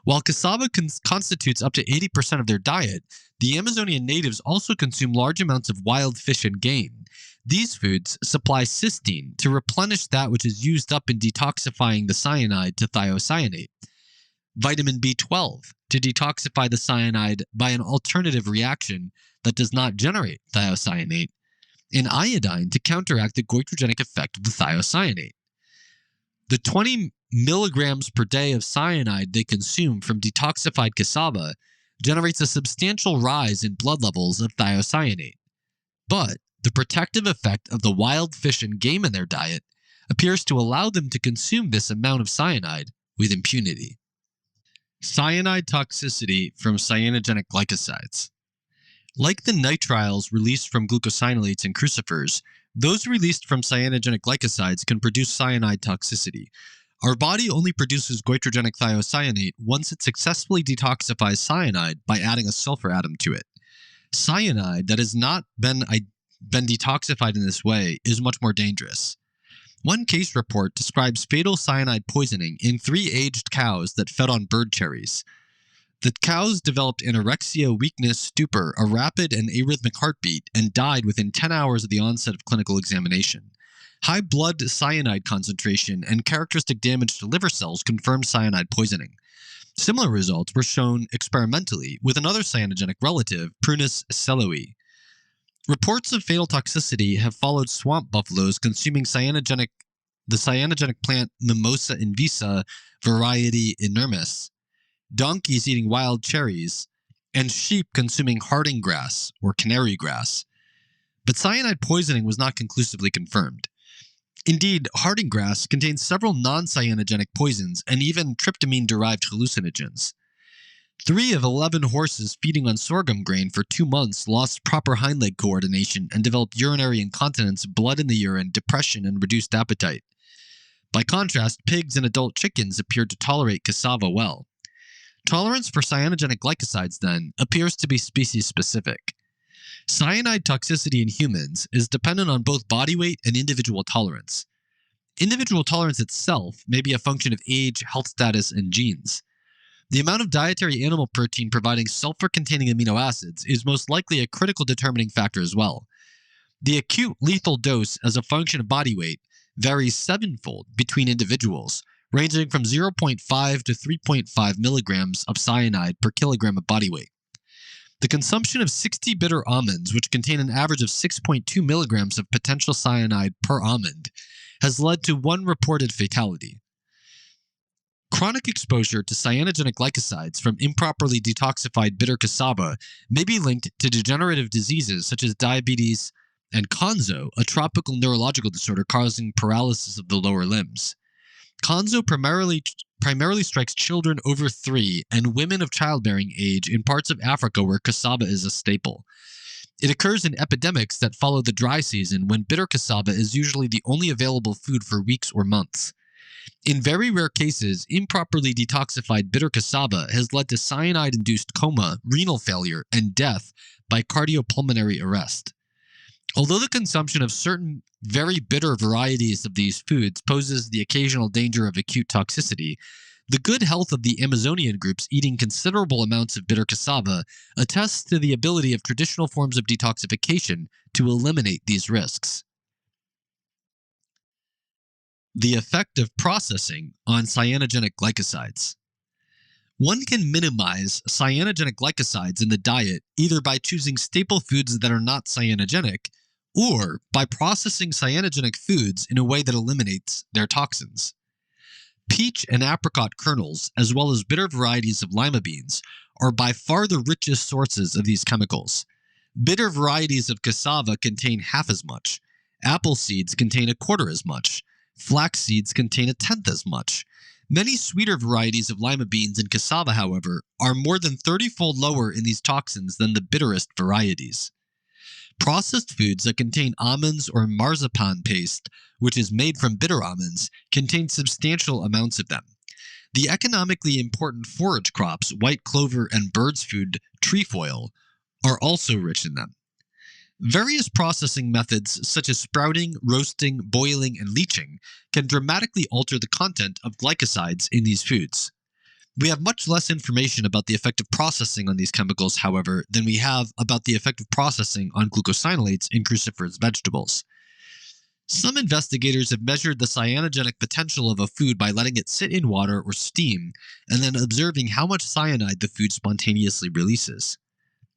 While cassava constitutes up to 80% of their diet, the Amazonian natives also consume large amounts of wild fish and game. These foods supply cysteine to replenish that which is used up in detoxifying the cyanide to thiocyanate, vitamin B12 to detoxify the cyanide by an alternative reaction that does not generate thiocyanate, and iodine to counteract the goitrogenic effect of the thiocyanate. The 20 milligrams per day of cyanide they consume from detoxified cassava generates a substantial rise in blood levels of thiocyanate. But the protective effect of the wild fish and game in their diet appears to allow them to consume this amount of cyanide with impunity. Cyanide toxicity from cyanogenic glycosides. Like the nitriles released from glucosinolates and crucifers, those released from cyanogenic glycosides can produce cyanide toxicity. Our body only produces goitrogenic thiocyanate once it successfully detoxifies cyanide by adding a sulfur atom to it. Cyanide that has not been detoxified in this way is much more dangerous. One case report describes fatal cyanide poisoning in 3 aged cows that fed on bird cherries. The cows developed anorexia, weakness, stupor, a rapid and arrhythmic heartbeat, and died within 10 hours of the onset of clinical examination. High blood cyanide concentration and characteristic damage to liver cells confirmed cyanide poisoning. Similar results were shown experimentally with another cyanogenic relative, Prunus seloi. Reports of fatal toxicity have followed swamp buffaloes consuming the cyanogenic plant Mimosa invisa variety inermis, donkeys eating wild cherries, and sheep consuming harding grass or canary grass. But cyanide poisoning was not conclusively confirmed. Indeed, harding grass contains several non-cyanogenic poisons and even tryptamine-derived hallucinogens. 3 of 11 horses feeding on sorghum grain for 2 months lost proper hind leg coordination and developed urinary incontinence, blood in the urine, depression, and reduced appetite. By contrast, pigs and adult chickens appeared to tolerate cassava well. Tolerance for cyanogenic glycosides, then, appears to be species-specific. Cyanide toxicity in humans is dependent on both body weight and individual tolerance. Individual tolerance itself may be a function of age, health status, and genes. The amount of dietary animal protein providing sulfur-containing amino acids is most likely a critical determining factor as well. The acute lethal dose as a function of body weight varies 7-fold between individuals, ranging from 0.5 to 3.5 milligrams of cyanide per kilogram of body weight. The consumption of 60 bitter almonds, which contain an average of 6.2 milligrams of potential cyanide per almond, has led to 1 reported fatality. Chronic exposure to cyanogenic glycosides from improperly detoxified bitter cassava may be linked to degenerative diseases such as diabetes and Konzo, a tropical neurological disorder causing paralysis of the lower limbs. Konzo primarily strikes children over 3 and women of childbearing age in parts of Africa where cassava is a staple. It occurs in epidemics that follow the dry season when bitter cassava is usually the only available food for weeks or months. In very rare cases, improperly detoxified bitter cassava has led to cyanide-induced coma, renal failure, and death by cardiopulmonary arrest. Although the consumption of certain very bitter varieties of these foods poses the occasional danger of acute toxicity, the good health of the Amazonian groups eating considerable amounts of bitter cassava attests to the ability of traditional forms of detoxification to eliminate these risks. The effect of processing on cyanogenic glycosides. One can minimize cyanogenic glycosides in the diet either by choosing staple foods that are not cyanogenic or by processing cyanogenic foods in a way that eliminates their toxins. Peach and apricot kernels, as well as bitter varieties of lima beans, are by far the richest sources of these chemicals. Bitter varieties of cassava contain half as much. Apple seeds contain a quarter as much. Flax seeds contain a tenth as much. Many sweeter varieties of lima beans and cassava, however, are more than 30-fold lower in these toxins than the bitterest varieties. Processed foods that contain almonds or marzipan paste, which is made from bitter almonds, contain substantial amounts of them. The economically important forage crops, white clover and bird's food trefoil, are also rich in them. Various processing methods such as sprouting, roasting, boiling, and leaching can dramatically alter the content of glycosides in these foods. We have much less information about the effect of processing on these chemicals, however, than we have about the effect of processing on glucosinolates in cruciferous vegetables. Some investigators have measured the cyanogenic potential of a food by letting it sit in water or steam, and then observing how much cyanide the food spontaneously releases.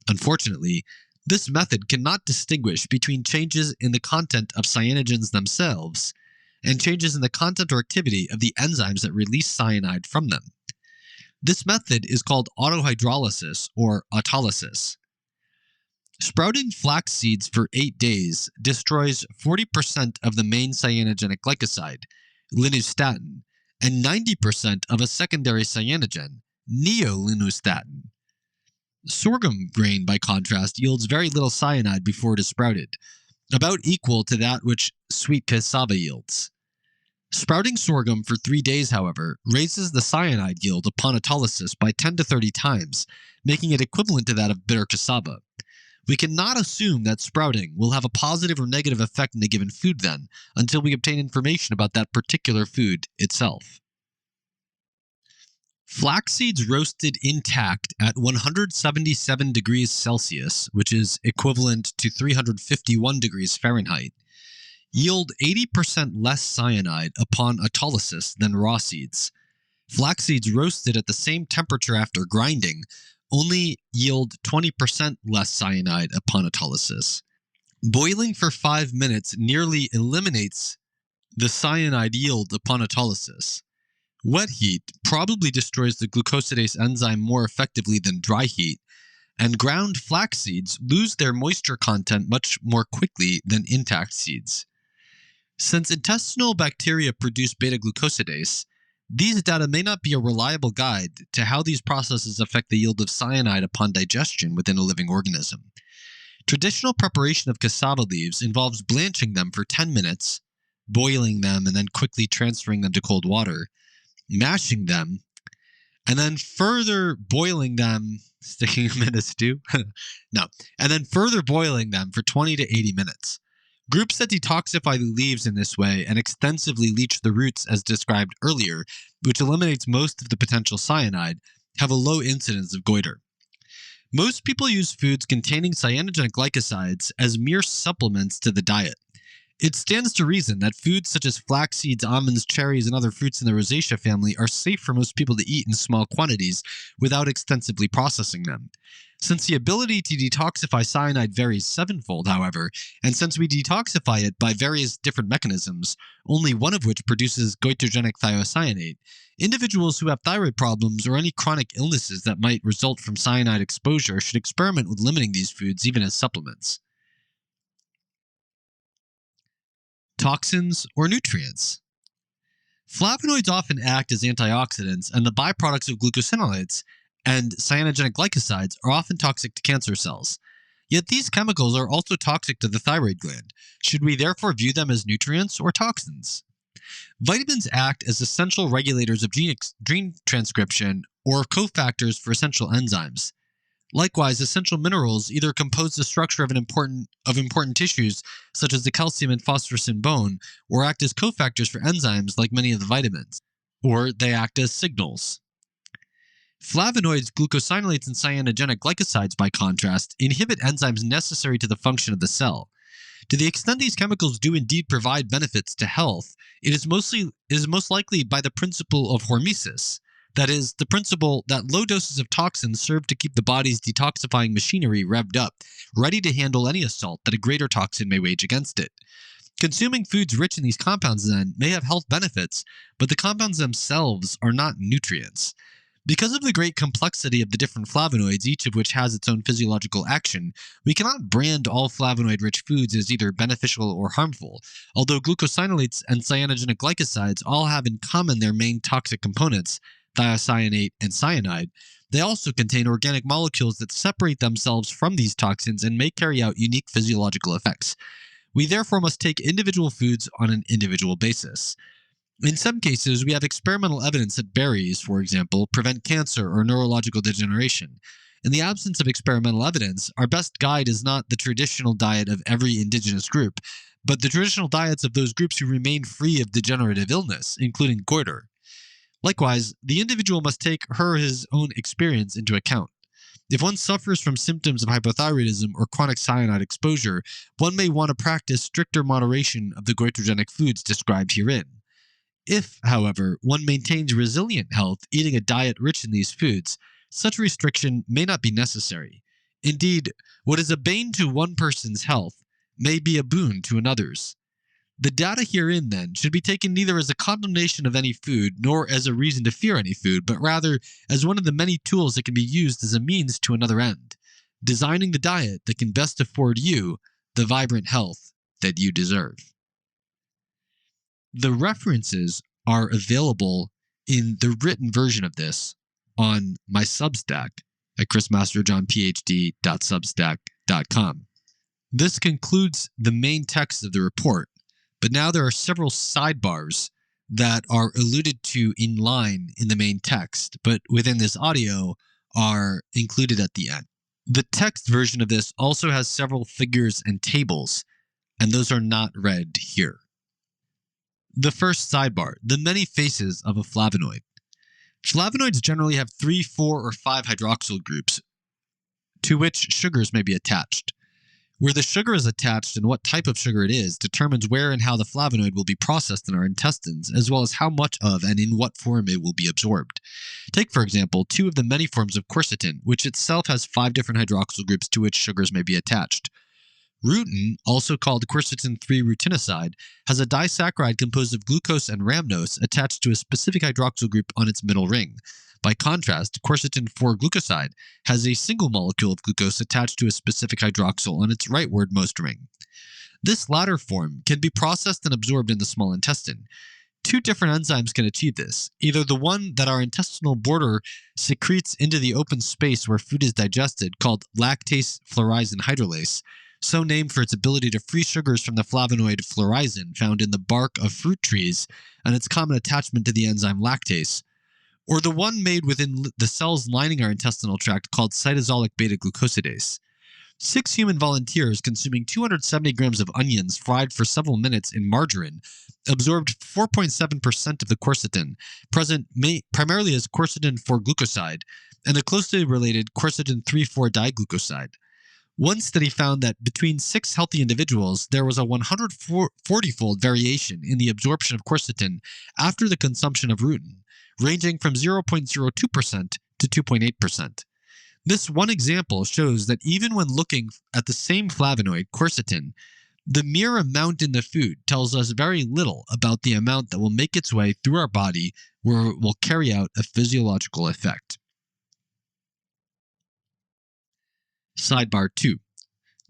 Unfortunately, this method cannot distinguish between changes in the content of cyanogens themselves and changes in the content or activity of the enzymes that release cyanide from them. This method is called autohydrolysis or autolysis. Sprouting flax seeds for 8 days destroys 40% of the main cyanogenic glycoside, linostatin, and 90% of a secondary cyanogen, neolinostatin. Sorghum grain, by contrast, yields very little cyanide before it is sprouted, about equal to that which sweet cassava yields. Sprouting sorghum for 3 days, however, raises the cyanide yield upon autolysis by 10 to 30 times, making it equivalent to that of bitter cassava. We cannot assume that sprouting will have a positive or negative effect in a given food then, until we obtain information about that particular food itself. Flax seeds roasted intact at 177 degrees Celsius, which is equivalent to 351 degrees Fahrenheit, yield 80% less cyanide upon autolysis than raw seeds. Flax seeds roasted at the same temperature after grinding only yield 20% less cyanide upon autolysis. Boiling for 5 minutes nearly eliminates the cyanide yield upon autolysis. Wet heat probably destroys the glucosidase enzyme more effectively than dry heat, and ground flax seeds lose their moisture content much more quickly than intact seeds. Since intestinal bacteria produce beta-glucosidase, these data may not be a reliable guide to how these processes affect the yield of cyanide upon digestion within a living organism. Traditional preparation of cassava leaves involves blanching them for 10 minutes, boiling them and then quickly transferring them to cold water, mashing them, and then further boiling them, sticking them in a stew? No. And then further boiling them for 20 to 80 minutes. Groups that detoxify the leaves in this way and extensively leach the roots as described earlier, which eliminates most of the potential cyanide, have a low incidence of goiter. Most people use foods containing cyanogenic glycosides as mere supplements to the diet. It stands to reason that foods such as flax seeds, almonds, cherries, and other fruits in the Rosacea family are safe for most people to eat in small quantities without extensively processing them. Since the ability to detoxify cyanide varies sevenfold, however, and since we detoxify it by various different mechanisms, only one of which produces goitrogenic thiocyanate, individuals who have thyroid problems or any chronic illnesses that might result from cyanide exposure should experiment with limiting these foods even as supplements. Toxins or nutrients. Flavonoids often act as antioxidants, and the byproducts of glucosinolates and cyanogenic glycosides are often toxic to cancer cells. Yet these chemicals are also toxic to the thyroid gland. Should we therefore view them as nutrients or toxins? Vitamins act as essential regulators of gene transcription or cofactors for essential enzymes. Likewise, essential minerals either compose the structure of important tissues, such as the calcium and phosphorus in bone, or act as cofactors for enzymes like many of the vitamins, or they act as signals. Flavonoids, glucosinolates, and cyanogenic glycosides, by contrast, inhibit enzymes necessary to the function of the cell. To the extent these chemicals do indeed provide benefits to health, it is most likely by the principle of hormesis. That is, the principle that low doses of toxins serve to keep the body's detoxifying machinery revved up, ready to handle any assault that a greater toxin may wage against it. Consuming foods rich in these compounds, then, may have health benefits, but the compounds themselves are not nutrients. Because of the great complexity of the different flavonoids, each of which has its own physiological action, we cannot brand all flavonoid-rich foods as either beneficial or harmful, although glucosinolates and cyanogenic glycosides all have in common their main toxic components, thiocyanate and cyanide. They also contain organic molecules that separate themselves from these toxins and may carry out unique physiological effects. We therefore must take individual foods on an individual basis. In some cases, we have experimental evidence that berries, for example, prevent cancer or neurological degeneration. In the absence of experimental evidence, our best guide is not the traditional diet of every indigenous group, but the traditional diets of those groups who remain free of degenerative illness, including goiter. Likewise, the individual must take her or his own experience into account. If one suffers from symptoms of hypothyroidism or chronic cyanide exposure, one may want to practice stricter moderation of the goitrogenic foods described herein. If, however, one maintains resilient health eating a diet rich in these foods, such restriction may not be necessary. Indeed, what is a bane to one person's health may be a boon to another's. The data herein, then, should be taken neither as a condemnation of any food nor as a reason to fear any food, but rather as one of the many tools that can be used as a means to another end, designing the diet that can best afford you the vibrant health that you deserve. The references are available in the written version of this on my Substack at chrismasterjohnphd.substack.com. This concludes the main text of the report, but now there are several sidebars that are alluded to in line in the main text, but within this audio are included at the end. The text version of this also has several figures and tables, and those are not read here. The first sidebar, the many faces of a flavonoid. Flavonoids generally have 3, 4, or 5 hydroxyl groups to which sugars may be attached. Where the sugar is attached and what type of sugar it is determines where and how the flavonoid will be processed in our intestines, as well as how much of and in what form it will be absorbed. Take, for example, 2 of the many forms of quercetin, which itself has 5 different hydroxyl groups to which sugars may be attached. Rutin, also called quercetin-3 rutinoside, has a disaccharide composed of glucose and rhamnose attached to a specific hydroxyl group on its middle ring. By contrast, quercetin-4 glucoside has a single molecule of glucose attached to a specific hydroxyl on its rightwardmost ring. This latter form can be processed and absorbed in the small intestine. 2 different enzymes can achieve this, either the one that our intestinal border secretes into the open space where food is digested, called lactase fluorizin hydrolase, so named for its ability to free sugars from the flavonoid fluorizin found in the bark of fruit trees and its common attachment to the enzyme lactase, or the one made within the cells lining our intestinal tract called cytosolic beta-glucosidase. 6 human volunteers consuming 270 grams of onions fried for several minutes in margarine absorbed 4.7% of the quercetin, present primarily as quercetin-4 glucoside, and a closely related quercetin-3,4 diglucoside. One study found that between 6 healthy individuals, there was a 140-fold variation in the absorption of quercetin after the consumption of rutin, ranging from 0.02% to 2.8%. This one example shows that even when looking at the same flavonoid, quercetin, the mere amount in the food tells us very little about the amount that will make its way through our body where it will carry out a physiological effect. Sidebar 2.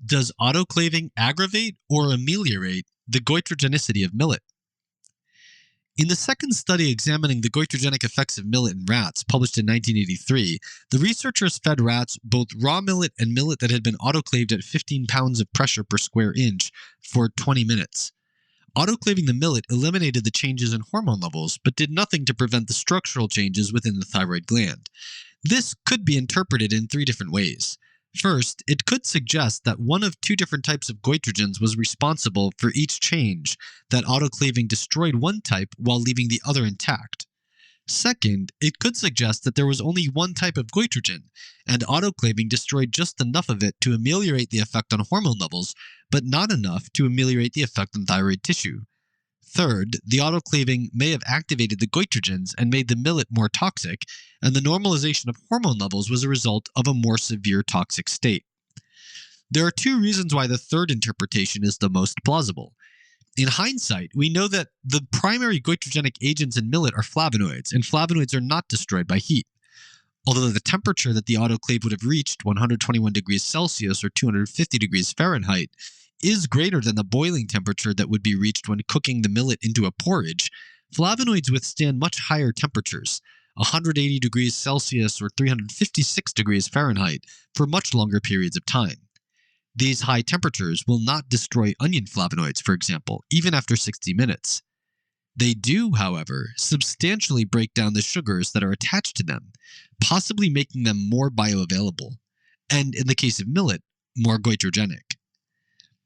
Does autoclaving aggravate or ameliorate the goitrogenicity of millet? In the second study examining the goitrogenic effects of millet in rats, published in 1983, the researchers fed rats both raw millet and millet that had been autoclaved at 15 pounds of pressure per square inch for 20 minutes. Autoclaving the millet eliminated the changes in hormone levels, but did nothing to prevent the structural changes within the thyroid gland. This could be interpreted in 3 different ways. First, it could suggest that one of 2 different types of goitrogens was responsible for each change, that autoclaving destroyed one type while leaving the other intact. Second, it could suggest that there was only one type of goitrogen, and autoclaving destroyed just enough of it to ameliorate the effect on hormone levels, but not enough to ameliorate the effect on thyroid tissue. Third, the autoclaving may have activated the goitrogens and made the millet more toxic, and the normalization of hormone levels was a result of a more severe toxic state. There are 2 reasons why the third interpretation is the most plausible. In hindsight, we know that the primary goitrogenic agents in millet are flavonoids, and flavonoids are not destroyed by heat. Although the temperature that the autoclave would have reached, 121 degrees Celsius or 250 degrees Fahrenheit, is greater than the boiling temperature that would be reached when cooking the millet into a porridge, flavonoids withstand much higher temperatures, 180 degrees Celsius or 356 degrees Fahrenheit, for much longer periods of time. These high temperatures will not destroy onion flavonoids, for example, even after 60 minutes. They do, however, substantially break down the sugars that are attached to them, possibly making them more bioavailable, and in the case of millet, more goitrogenic.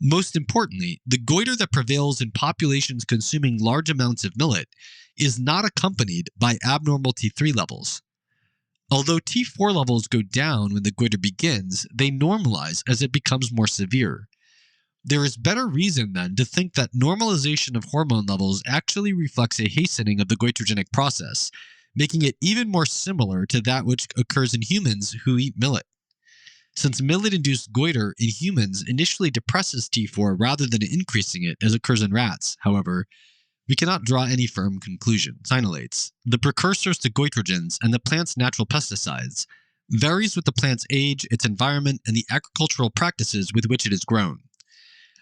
Most importantly, the goiter that prevails in populations consuming large amounts of millet is not accompanied by abnormal T3 levels. Although T4 levels go down when the goiter begins, they normalize as it becomes more severe. There is better reason, then, to think that normalization of hormone levels actually reflects a hastening of the goitrogenic process, making it even more similar to that which occurs in humans who eat millet. Since millet-induced goiter in humans initially depresses T4 rather than increasing it, as occurs in rats, however, we cannot draw any firm conclusion. Sinolates, the precursors to goitrogens and the plant's natural pesticides, varies with the plant's age, its environment, and the agricultural practices with which it is grown.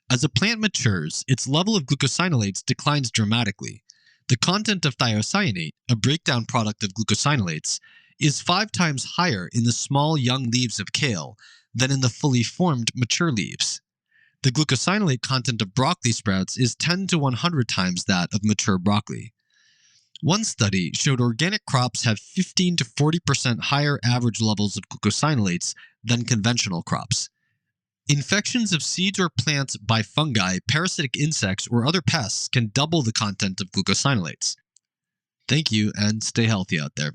As a plant matures, its level of glucosinolates declines dramatically. The content of thiocyanate, a breakdown product of glucosinolates, is 5 times higher in the small young leaves of kale than in the fully formed mature leaves. The glucosinolate content of broccoli sprouts is 10 to 100 times that of mature broccoli. One study showed organic crops have 15 to 40% higher average levels of glucosinolates than conventional crops. Infections of seeds or plants by fungi, parasitic insects, or other pests can double the content of glucosinolates. Thank you, and stay healthy out there.